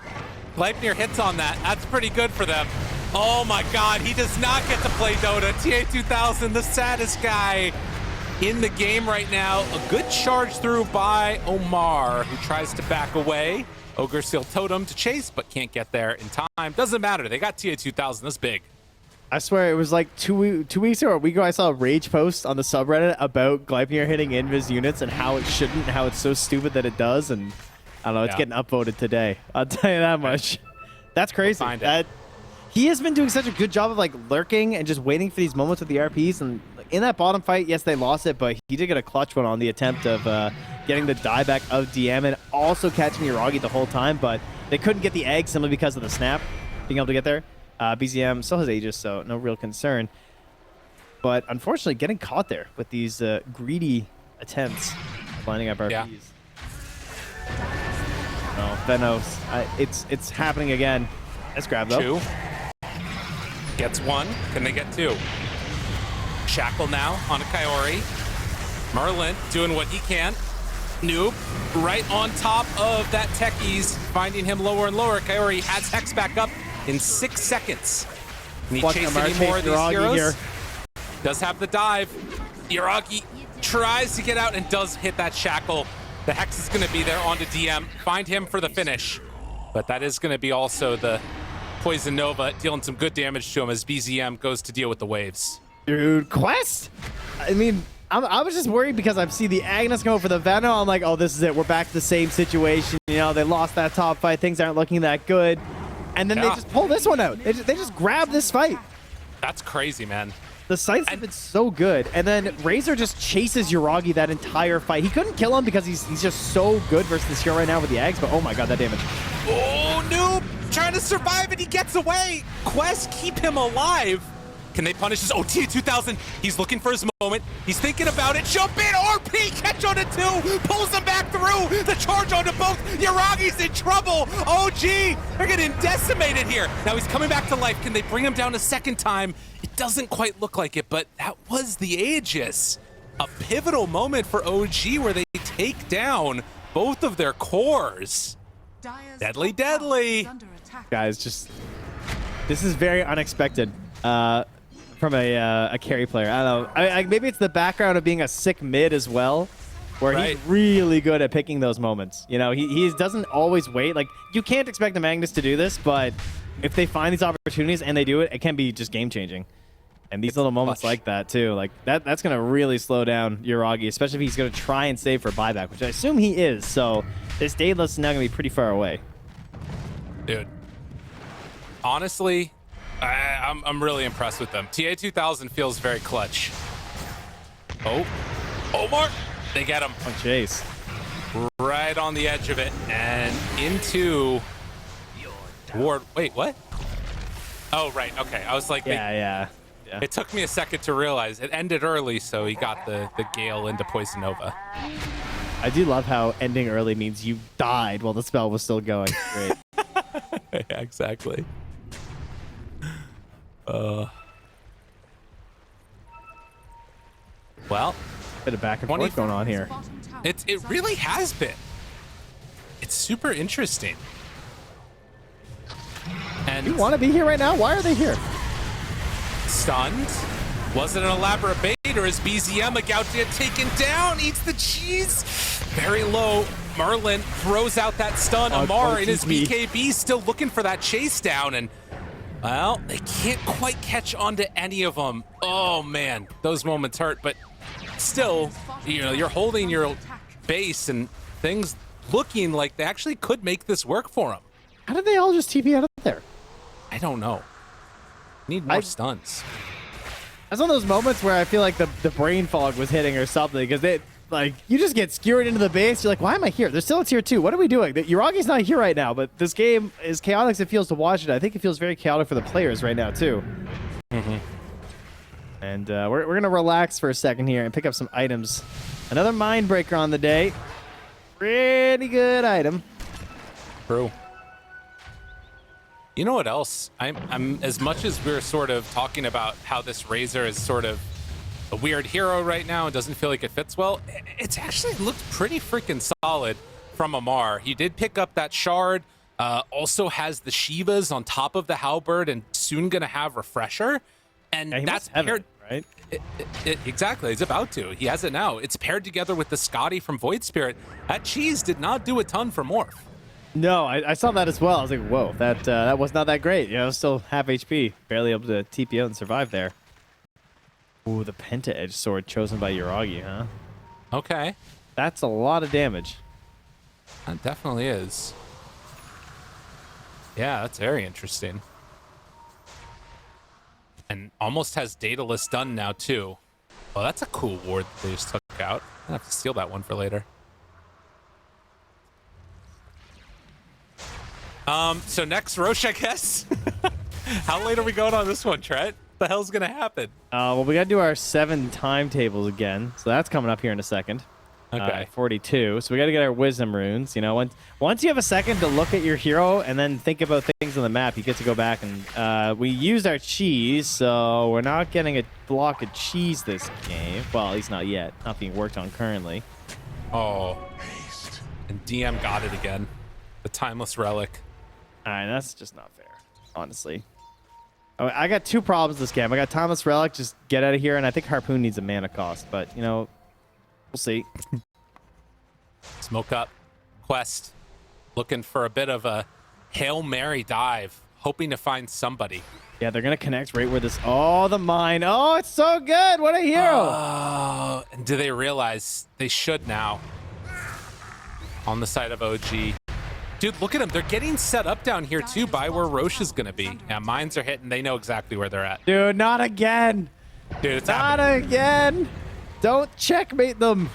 Gleipnir hits on that. That's pretty good for them. Oh my god, he does not get to play Dota. TA2000, the saddest guy in the game right now. A good charge through by Omar, who tries to back away. Ogre Seal Totem to chase, but can't get there in time. Doesn't matter. They got TA2000. That's big. I swear it was like two weeks or a week ago I saw a rage post on the subreddit about Gleipnir hitting invis units and how it shouldn't, and how it's so stupid that it does, and I don't know, it's getting upvoted today. I'll tell you that much. That's crazy. We'll find it. He has been doing such a good job of like lurking and just waiting for these moments with the RPs, and in that bottom fight, yes, they lost it, but he did get a clutch one on the attempt of getting the dieback of DM and also catching Yuragi the whole time, but they couldn't get the egg simply because of the snap being able to get there. BZM still has Aegis, so no real concern. But unfortunately, getting caught there with these greedy attempts of lining up RPs. Yeah. No, Venos. It's happening again. Let's grab though. 2. Gets 1. Can they get 2? Shackle now on a Coyote. Merlin doing what he can. Noob right on top of that Techies, finding him lower and lower. Coyote has Hex back up in 6 seconds. Can he chase any more of these heroes? Here. Does have the dive. Yuragi tries to get out and does hit that Shackle. The Hex is going to be there onto DM. Find him for the finish. But that is going to be also the Poison Nova dealing some good damage to him as BZM goes to deal with the waves. Dude, Quest? I mean, I was just worried because I see the Agnes go for the Venom. I'm like, oh, this is it. We're back to the same situation. You know, they lost that top fight. Things aren't looking that good. And then they just pull this one out. They just grab this fight. That's crazy, man. The sights have been so good. And then Razor just chases Yuragi that entire fight. He couldn't kill him because he's just so good versus this hero right now with the Ags. But oh my god, that damage. Oh, Noob trying to survive and he gets away. Quest, keep him alive. Can they punish this? Oh, TA2000, he's looking for his moment. He's thinking about it. Jump in, RP, catch on to 2, pulls him back through. The charge onto both. Yuragi's in trouble. OG, they're getting decimated here. Now he's coming back to life. Can they bring him down a second time? It doesn't quite look like it, but that was the Aegis. A pivotal moment for OG where they take down both of their cores. Deadly, deadly. Guys, just, this is very unexpected. From a carry player. I don't know. Maybe it's the background of being a sick mid as well, where he's really good at picking those moments. You know, he doesn't always wait. Like, you can't expect the Magnus to do this, but if they find these opportunities and they do it, it can be just game-changing. And these little moments like that, too, like that's going to really slow down Yuragi, especially if he's going to try and save for buyback, which I assume he is. So this Daedalus is now going to be pretty far away. Dude, honestly, I'm really impressed with them. TA2000 feels very clutch. Oh, Omar, they get him. On Chase. Right on the edge of it and into Ward. Wait, what? Oh, right. Okay. I was like, yeah. It took me a second to realize it ended early, so he got the Gale into Poison Nova. I do love how ending early means you died while the spell was still going. Great. Yeah, exactly. Well, bit of back and forth going on here. It really has been. It's super interesting. And you want to be here right now? Why are they here? Stunned. Was it an elaborate bait, or is BZM about to get taken down? Eats the cheese. Very low. Merlin throws out that stun. Amar in his BKB still looking for that chase down, and well, they can't quite catch on to any of them. Oh man, those moments hurt, but still, you know, you're holding your base and things looking like they actually could make this work for them. How did they all just TP out of there? I don't know. Need more stuns. That's one of those moments where I feel like the brain fog was hitting or something, because they, like, you just get skewered into the base. You're like, why am I here? They're still at tier 2. What are we doing? Yuragi's not here right now, but this game, as chaotic as it feels to watch it, I think it feels very chaotic for the players right now, too. Mm-hmm. And we're going to relax for a second here and pick up some items. Another Mind Breaker on the day. Pretty good item. True. You know what else? I'm as much as we're sort of talking about how this Razor is sort of a weird hero right now and doesn't feel like it fits well, it's actually looked pretty freaking solid from Amar. He did pick up that shard, also has the Shivas on top of the halberd, and soon gonna have Refresher. And that's paired, right? Exactly, he's about to. He has it now. It's paired together with the Scotty from Void Spirit. That cheese did not do a ton for Morph. No, I saw that as well. I was like, whoa, that was not that great. You know, still half HP, barely able to TP out and survive there. Ooh, the Penta Edge sword chosen by Yuragi, huh? Okay. That's a lot of damage. That definitely is. Yeah, that's very interesting. And almost has Daedalus done now, too. Oh, that's a cool ward that they just took out. I'm gonna have to steal that one for later. So next, Roche, I guess. How late are we going on this one, Trent? What the hell's gonna happen? Well, we gotta do our 7 timetables again, so that's coming up here in a second. Okay. 42. So we got to get our wisdom runes. You know, once you have a second to look at your hero and then think about things on the map, you get to go back and we used our cheese, so we're not getting a block of cheese this game. Well, at least not yet. Not being worked on currently. Oh. And DM got it again. The timeless relic. All right, that's just not fair, honestly. I got 2 problems this game. I got timeless relic, just get out of here, and I think harpoon needs a mana cost, but you know, we'll see. Smoke up. Quest. Looking for a bit of a Hail Mary dive. Hoping to find somebody. Yeah, they're going to connect right where this... Oh, the mine. Oh, it's so good. What a hero. Oh, and do they realize they should now? On the side of OG. Dude, look at them. They're getting set up down here, too, by where Roche is going to be. Yeah, mines are hitting. They know exactly where they're at. Dude, not again. Dude, it's not happening. Again. Don't checkmate them.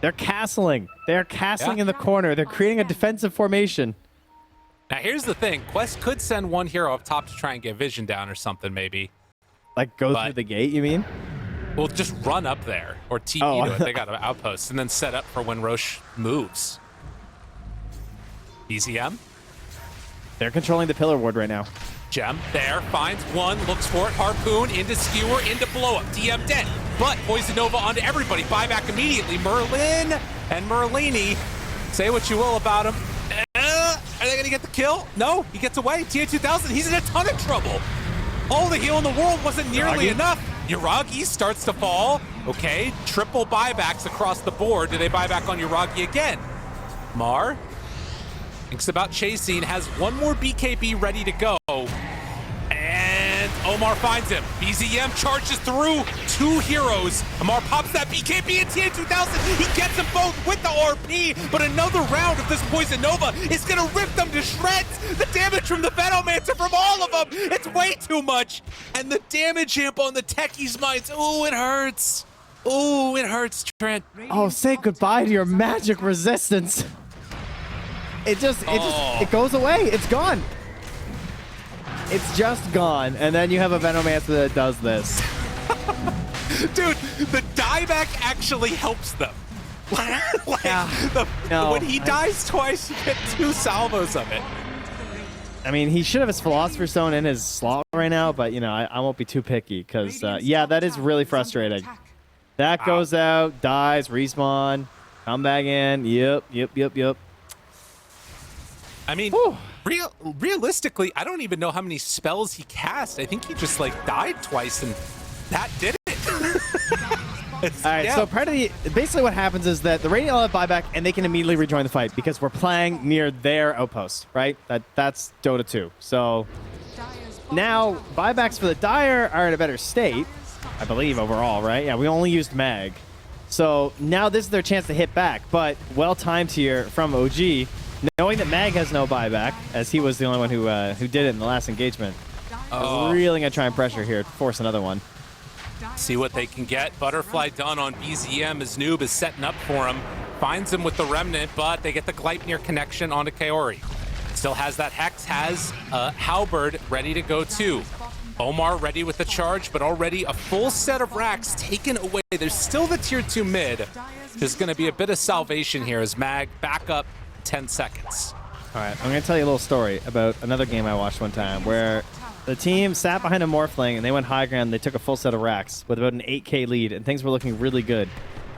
They're castling. They're castling in the corner. They're creating a defensive formation. Now, here's the thing. Quest could send one hero up top to try and get vision down or something, maybe. Like go through the gate, you mean? Well, just run up there or TP to it. They got an outpost and then set up for when Roche moves. EZM. They're controlling the pillar ward right now. Gem there, finds one, looks for it. Harpoon into skewer, into blow up. DM dead, but Poison Nova onto everybody. Buyback immediately. Merlin and Merlini. Say what you will about him. Are they going to get the kill? No, he gets away. TA2000, he's in a ton of trouble. All the heal in the world wasn't nearly enough. Yuragi starts to fall. Okay, triple buybacks across the board. Do they buy back on Yuragi again? Mar thinks about chasing, has one more BKB ready to go. And Omar finds him. BZM charges through 2 heroes. Omar pops that BKB and TA2000. He gets them both with the RP, but another round of this Poison Nova is gonna rip them to shreds. The damage from the Venomancer from all of them, it's way too much. And the damage amp on the Techie's mines, oh, it hurts. Oh, it hurts, Trent. Oh, say goodbye to your magic resistance. It goes away. It's gone. It's just gone. And then you have a Venomancer that does this. Dude, the dieback actually helps them. When he dies twice, you get 2 salvos of it. I mean, he should have his Philosopher's Stone in his slot right now, but, you know, I won't be too picky because, yeah, that is really frustrating. That goes out, dies, respawn, come back in. Yep. I mean, realistically, I don't even know how many spells he cast. I think he just, like, died twice, and that did it. All right, so part of basically what happens is that the Radiant will have buyback, and they can immediately rejoin the fight because we're playing near their outpost, right? That's Dota 2. So now buybacks for the Dire are in a better state, I believe, overall, right? Yeah, we only used Mag. So now this is their chance to hit back, but well-timed here from OG, knowing that Mag has no buyback, as he was the only one who did it in the last engagement. Really gonna try and pressure here, force another one. See what they can get. Butterfly done on BZM as Noob is setting up for him. Finds him with the Remnant, but they get the Gleipnir connection onto Kaori. Still has that Hex, has Halberd ready to go too. Omar ready with the charge, but already a full set of racks taken away. There's still the tier 2 mid. There's going to be a bit of salvation here as Mag back up 10 seconds. All right, I'm going to tell you a little story about another game I watched one time where the team sat behind a Morphling and they went high ground. They took a full set of racks with about an 8K lead, and things were looking really good.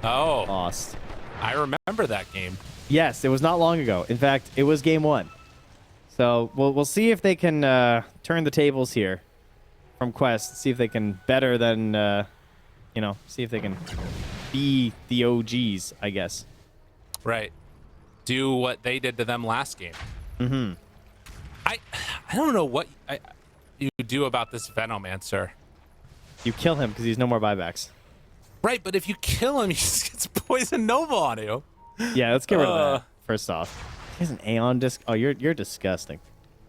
Oh. Lost. I remember that game. Yes, it was not long ago. In fact, it was game 1. So we'll see if they can turn the tables here from Quest. See if they can better than, see if they can be the OGs, I guess. Right. Do what they did to them last game. Mm-hmm. I don't know what you do about this Venomancer. You kill him because he's no more buybacks. Right, but if you kill him, he just gets Poison Nova on you. Yeah, let's get rid of that, first off. He has an Aeon disc. Oh, you're disgusting.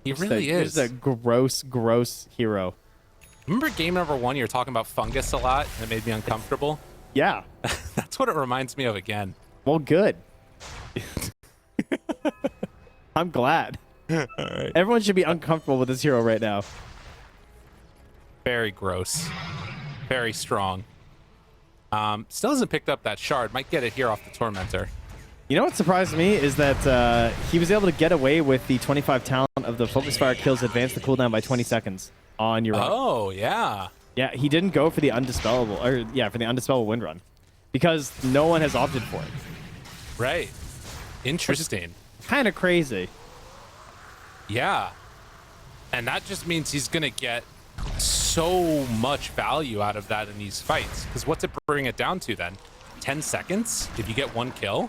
He really is. He's a gross hero. Remember game number 1, you were talking about fungus a lot, and it made me uncomfortable? Yeah. That's what it reminds me of again. Well, good. I'm glad. All right. Everyone should be uncomfortable with this hero right now. Very gross. Very strong. Still hasn't picked up that shard. Might get it here off the Tormentor. You know what surprised me is that he was able to get away with the 25 talent of the Focus Fire kills, advance the cooldown by 20 seconds on your run. Oh, yeah. Yeah, he didn't go for the undispellable, for the undispellable wind run, because no one has opted for it. Right. Interesting. Kind of crazy. Yeah. And that just means he's going to get so much value out of that in these fights. Because what's it bring it down to then? 10 seconds if you get one kill?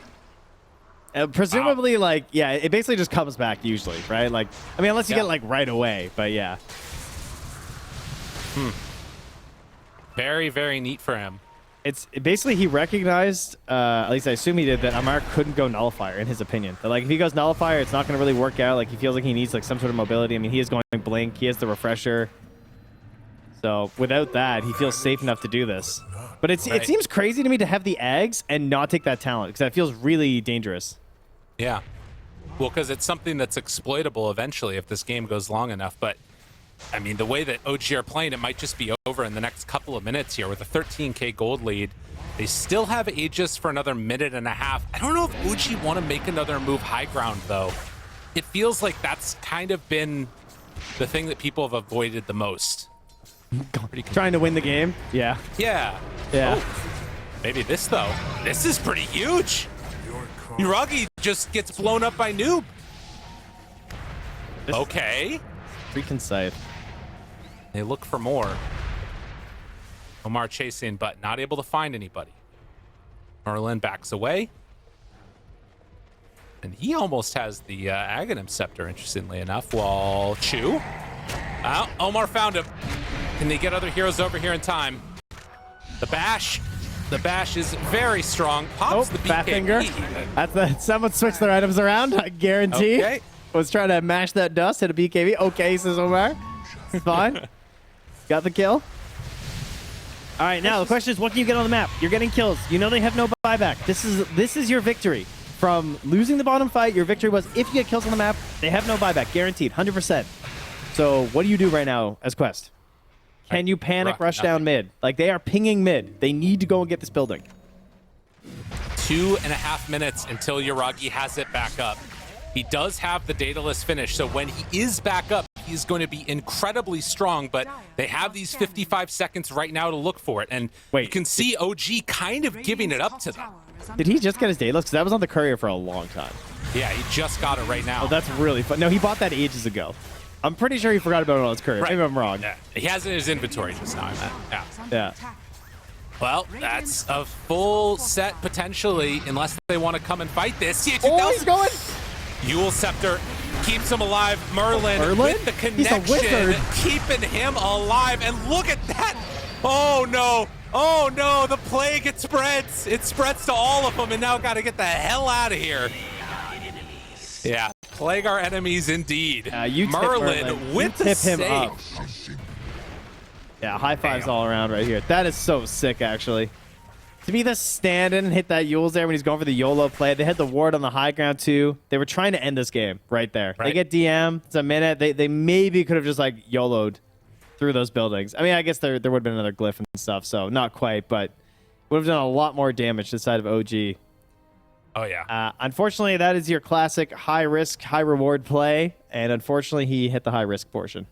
Presumably, it basically just comes back usually, right? Like, I mean, unless you get it, right away, but yeah. Very, very neat for him. It's basically he recognized, at least I assume he did, that Amar couldn't go Nullifier in his opinion. That if he goes Nullifier, it's not going to really work out. Like he feels like he needs some sort of mobility. I mean, he is going Blink. He has the Refresher. So without that, he feels safe enough to do this. But it seems crazy to me to have the eggs and not take that talent because that feels really dangerous. Yeah. Well, because it's something that's exploitable eventually if this game goes long enough. But I mean, the way that OG are playing, it might just be over in the next couple of minutes here with a 13k gold lead. They still have Aegis for another minute and a half. I don't know if OG want to make another move high ground, though. It feels like that's kind of been the thing that people have avoided the most. Trying to win the game? Yeah. Yeah. Yeah. Oh, maybe this, though. This is pretty huge. Yuragi just gets blown up by Noob. Okay. Freaking scythe. They look for more. Omar chasing, but not able to find anybody. Merlin backs away. And he almost has the Aghanim Scepter, interestingly enough, while Chu. Omar found him. Can they get other heroes over here in time? The Bash. The Bash is very strong. Pops the BKB. Fat finger. Someone switched their items around, I guarantee. Okay. Was trying to mash that dust, hit a BKB. Okay, says Omar. It's fine. Got the kill. All right, now the question is, what can you get on the map? You're getting kills. You know they have no buyback. This is your victory. From losing the bottom fight, your victory was if you get kills on the map, they have no buyback, guaranteed, 100%. So what do you do right now as Quest? Can you panic rush down mid? Like, they are pinging mid. They need to go and get this building. 2.5 minutes until Yuragi has it back up. He does have the Daedalus finish, so when he is back up, he's going to be incredibly strong, but they have these 55 seconds right now to look for it, and you can see OG kind of giving it up to them. Did he just get his Daedalus? Because that was on the courier for a long time. Yeah, he just got it right now. Oh, that's really fun. No, he bought that ages ago. I'm pretty sure he forgot about it on his courier. Right. Maybe I'm wrong. Yeah. He has it in his inventory this time. Yeah. Well, that's a full set potentially, unless they want to come and fight this. Oh, he's going! Yule Scepter keeps him alive. Merlin with the connection, keeping him alive. And look at that! Oh no! Oh no! The plague, it spreads. It spreads to all of them, and now got to get the hell out of here. Yeah, plague our enemies indeed. Merlin with the save. Up. Yeah, high fives all around right here. That is so sick, actually. To be the stand-in and hit that Yule's there when he's going for the YOLO play. They had the ward on the high ground, too. They were trying to end this game right there. Right. They get DM. It's a minute. They maybe could have just, YOLO'd through those buildings. I mean, I guess there would have been another glyph and stuff, so not quite, but would have done a lot more damage to the side of OG. Oh, yeah. Unfortunately, that is your classic high-risk, high-reward play, and unfortunately, he hit the high-risk portion.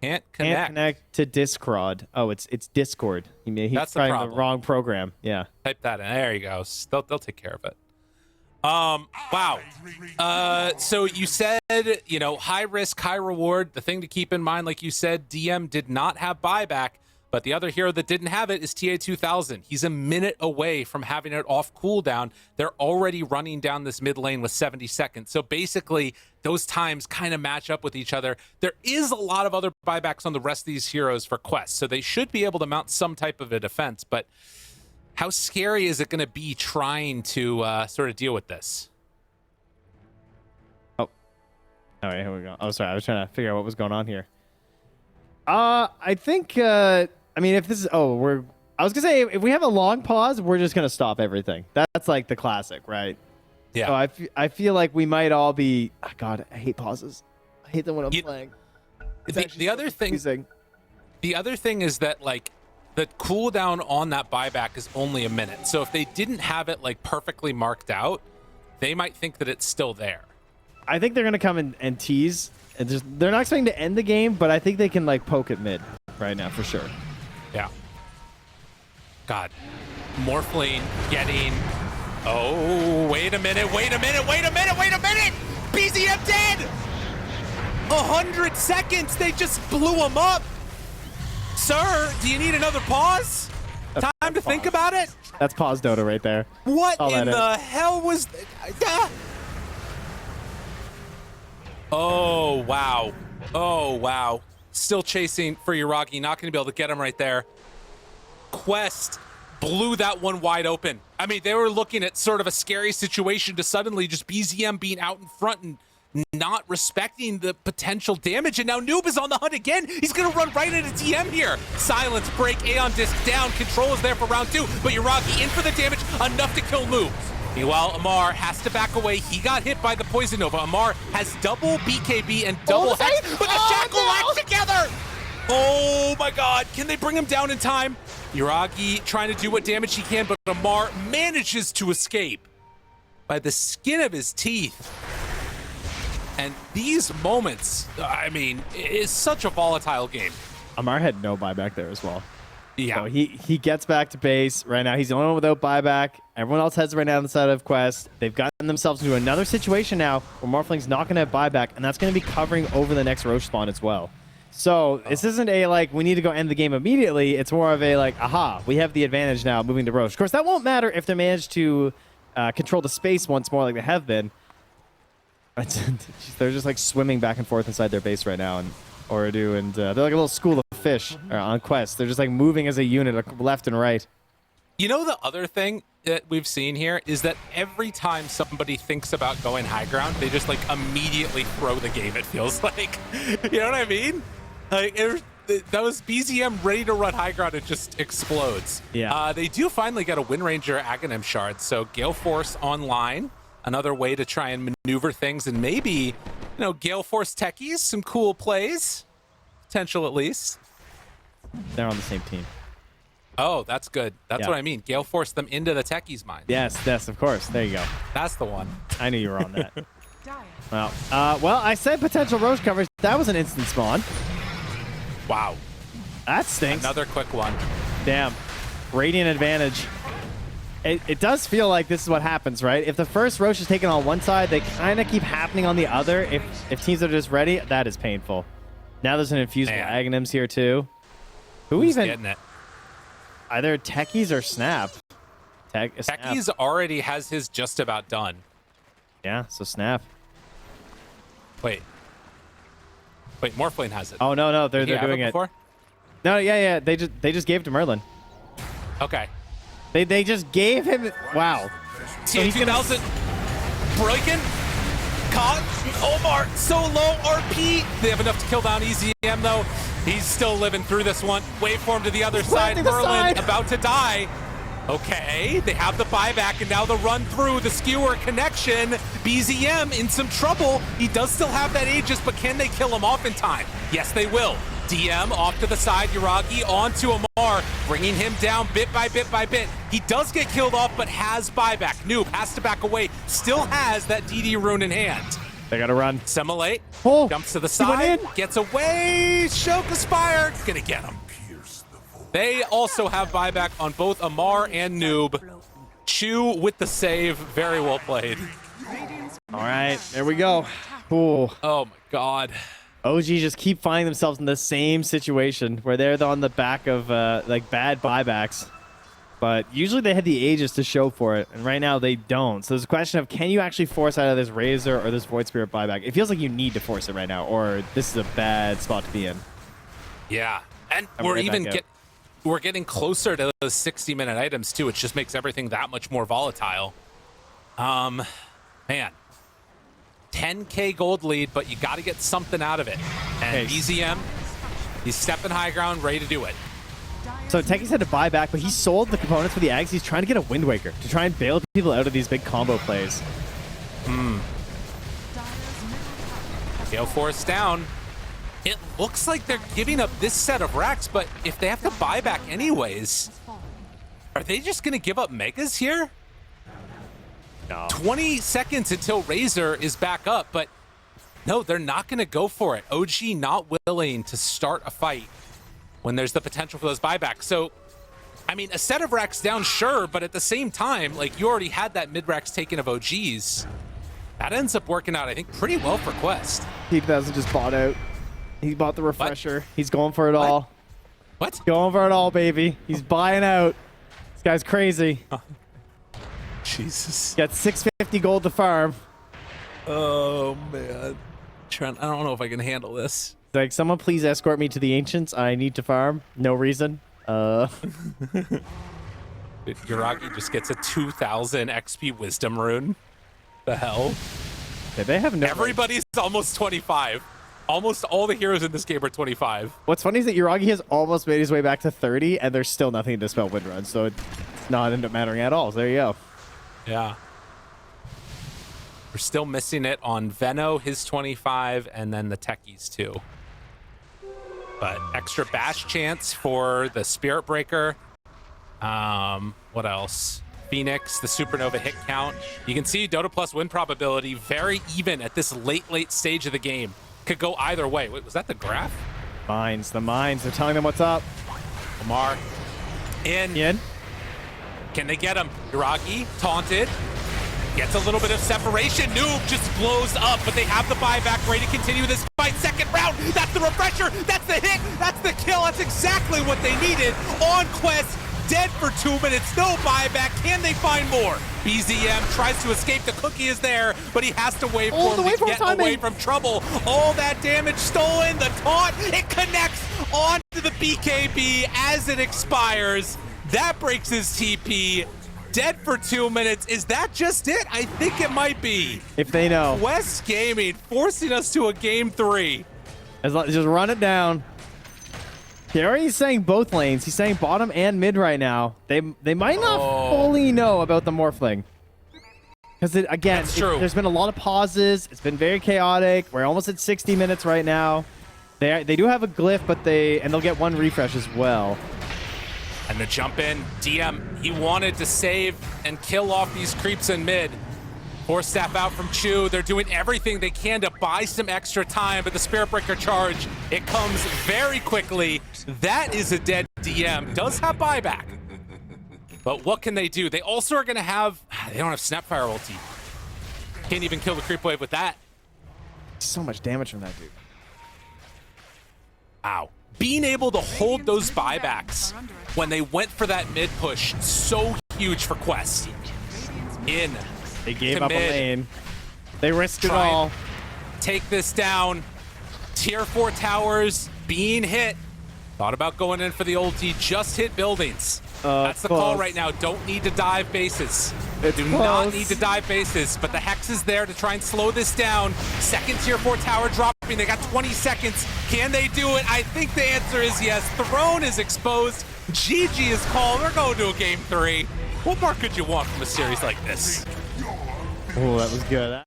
Can't connect to Discord. Oh, it's Discord. He's trying the wrong program. Yeah. Type that in. There you go. They'll take care of it. Wow. So you said, high risk, high reward. The thing to keep in mind, like you said, DM did not have buyback, but the other hero that didn't have it is TA2000. He's a minute away from having it off cooldown. They're already running down this mid lane with 70 seconds. So basically, those times kind of match up with each other. There is a lot of other buybacks on the rest of these heroes for quests, so they should be able to mount some type of a defense, but how scary is it going to be trying to sort of deal with this? Oh. All right, here we go. Oh, sorry. I was trying to figure out what was going on here. I think, if this is, I was going to say, if we have a long pause, we're just going to stop everything. That's like the classic, right? Yeah. So I feel like we might all be, oh God, I hate pauses. I hate them when I'm playing. The other thing is that, the cooldown on that buyback is only a minute. So if they didn't have it like perfectly marked out, they might think that it's still there. I think they're going to come and tease. And they're not expecting to end the game, but I think they can like poke at mid right now for sure. Yeah. God. Morphling getting... Oh, wait a minute. BZM dead! 100 seconds. They just blew him up. Sir, do you need another pause? Time to think about it? That's pause Dota right there. What in the hell was... Oh, wow. Oh, wow. Still chasing for Yuragi. Not going to be able to get him right there. Quest blew that one wide open. I mean, they were looking at sort of a scary situation to suddenly just BZM being out in front and not respecting the potential damage. And now Noob is on the hunt again. He's going to run right into DM here. Silence break. Aeon disc down. Control is there for round 2. But Yuragi in for the damage. Enough to kill Noob. Meanwhile, Amar has to back away. He got hit by the Poison Nova. Amar has double BKB and double Hex, but the Shackle locks together! Oh my god, can they bring him down in time? Yuragi trying to do what damage he can, but Amar manages to escape by the skin of his teeth. And these moments, I mean, it's such a volatile game. Amar had no buyback there as well. Yeah. So he gets back to base. Right now, he's the only one without buyback. Everyone else heads right now on the side of Quest. They've gotten themselves into another situation now where Morphling's not going to have buyback, and that's going to be covering over the next Roche spawn as well. So this isn't a, like, we need to go end the game immediately. It's more of a, like, aha, we have the advantage now moving to Roche. Of course, that won't matter if they manage to control the space once more like they have been. They're just, like, swimming back and forth inside their base right now. And Oridu, and they're like a little school of fish on Quest. They're just like moving as a unit left and right. You know, the other thing that we've seen here is that every time somebody thinks about going high ground, they just like immediately throw the game, it feels like. You know what I mean? Like, that was BZM ready to run high ground. It just explodes. Yeah. They do finally get a Wind Ranger Aghanim shard. So Gale Force online, another way to try and maneuver things, and maybe, you know, Gale Force techies, some cool plays, potential at least. They're on the same team. Oh, that's good. That's Yeah. what I mean. Gale forced them into the techies' mind. Yes, of course. There you go. That's the one. I knew you were on that. Dire. Well, I said potential Roche coverage. That was an instant spawn. Wow. That stinks. Another quick one. Damn. Radiant advantage. It does feel like this is what happens, right? If the first Roche is taken on one side, they kind of keep happening on the other. If teams are just ready, that is painful. Now there's an infused Aghanims here too. Who's getting it? Either Techies or Snap. Techies already has his just about done. Yeah, so Snap. Wait, Morphling has it. Oh no, they're Did he have doing it it. before? No, yeah. They just gave it to Merlin. Okay. They just gave him. Wow. So he's gonna breaking. Caught. Omar so low RP. They have enough to kill down EZM though. He's still living through this one. Waveform to the other side. Merlin about to die. Okay, they have the buyback and now the run through the skewer connection. BZM in some trouble. He does still have that Aegis, but can they kill him off in time? Yes, they will. DM off to the side, Yuragi onto Amar, bringing him down bit by bit by bit. He does get killed off, but has buyback. Noob has to back away, still has that DD rune in hand. They gotta run. Semilate jumps to the He went side, in. gets away. Shoke Aspire, gonna get him. They also have buyback on both Amar and Noob. Chew with the save, very well played. All right, there we go. Ooh. Oh my god. OG just keep finding themselves in the same situation where they're on the back of like bad buybacks, but usually they had the Aegis to show for it, and right now they don't. So there's a question of, can you actually force out of this Razor or this Void Spirit buyback? It feels like you need to force it right now, or this is a bad spot to be in. Yeah, and I'm we're getting closer to those 60-minute items too, which just makes everything that much more volatile. Man, 10K gold lead, but you got to get something out of it. And BZM, he's stepping high ground, ready to do it. So Techies had to buy back, but he sold the components for the Ags. He's trying to get a Wind Waker to try and bail people out of these big combo plays. Gale Force down. It looks like they're giving up this set of racks, but if they have to buy back anyways, are they just going to give up megas here? No. 20 seconds until Razor is back up, but no, they're not going to go for it. OG not willing to start a fight when there's the potential for those buybacks. So, I mean, a set of racks down, sure, but at the same time, like, you already had that mid racks taken of OGs. That ends up working out, I think, pretty well for Quest. T2000 just bought out. He bought the refresher. What? He's going for it all. What? Going for it all, baby. He's buying out. This guy's crazy. Jesus. Got 650 gold to farm. Oh, man. Trent, I don't know if I can handle this. It's like, someone please escort me to the Ancients. I need to farm. No reason. Yuragi just gets a 2000 XP Wisdom Rune. The hell? Okay, they have no... Everybody's almost 25. Almost all the heroes in this game are 25. What's funny is that Yuragi has almost made his way back to 30, and there's still nothing to dispel wind run, so it's not end up mattering at all. So there you go. Yeah. We're still missing it on Veno, his 25, and then the techies too. But extra bash chance for the Spirit Breaker. What else? Phoenix, the Supernova hit count. You can see Dota Plus win probability very even at this late stage of the game. Could go either way. Wait, was that the graph? Mines, the mines. They're telling them what's up. Lamar. In. Can they get him? Yuragi, taunted. Gets a little bit of separation. Noob just blows up, but they have the buyback ready to continue this fight. Second round. That's the refresher. That's the hit. That's the kill. That's exactly what they needed. On Quest. Dead for 2 minutes, no buyback. Can they find more? BZM tries to escape. The cookie is there, but he has to wait for him to get away from trouble. All that damage stolen. The taunt, it connects onto the BKB as it expires. That breaks his TP. Dead for 2 minutes. Is that just it? I think it might be. If they know. West Gaming forcing us to a game 3. Just run it down. He's saying both lanes. He's saying bottom and mid right now. They might not fully know about the Morphling. Because, again, there's been a lot of pauses. It's been very chaotic. We're almost at 60 minutes right now. They do have a glyph, but they'll get one refresh as well. And the jump in, DM, he wanted to save and kill off these creeps in mid. Force staff out from Chu. They're doing everything they can to buy some extra time, but the Spirit Breaker charge, it comes very quickly. That is a dead DM. Does have buyback. But what can they do? They also are going to have... They don't have Snapfire ulti. Can't even kill the creep wave with that. So much damage from that dude. Wow. Being able to hold those buybacks when they went for that mid push, so huge for Quest. In. They gave up a lane. They risked it all. Take this down. Tier 4 towers being hit. Thought about going in for the ulti. Just hit buildings. That's the call right now. Don't need to dive bases. Do not need to dive bases. But the Hex is there to try and slow this down. Second tier 4 tower dropping. They got 20 seconds. Can they do it? I think the answer is yes. Throne is exposed. GG is called. We're going to a game 3. What more could you want from a series like this? Oh, that was good.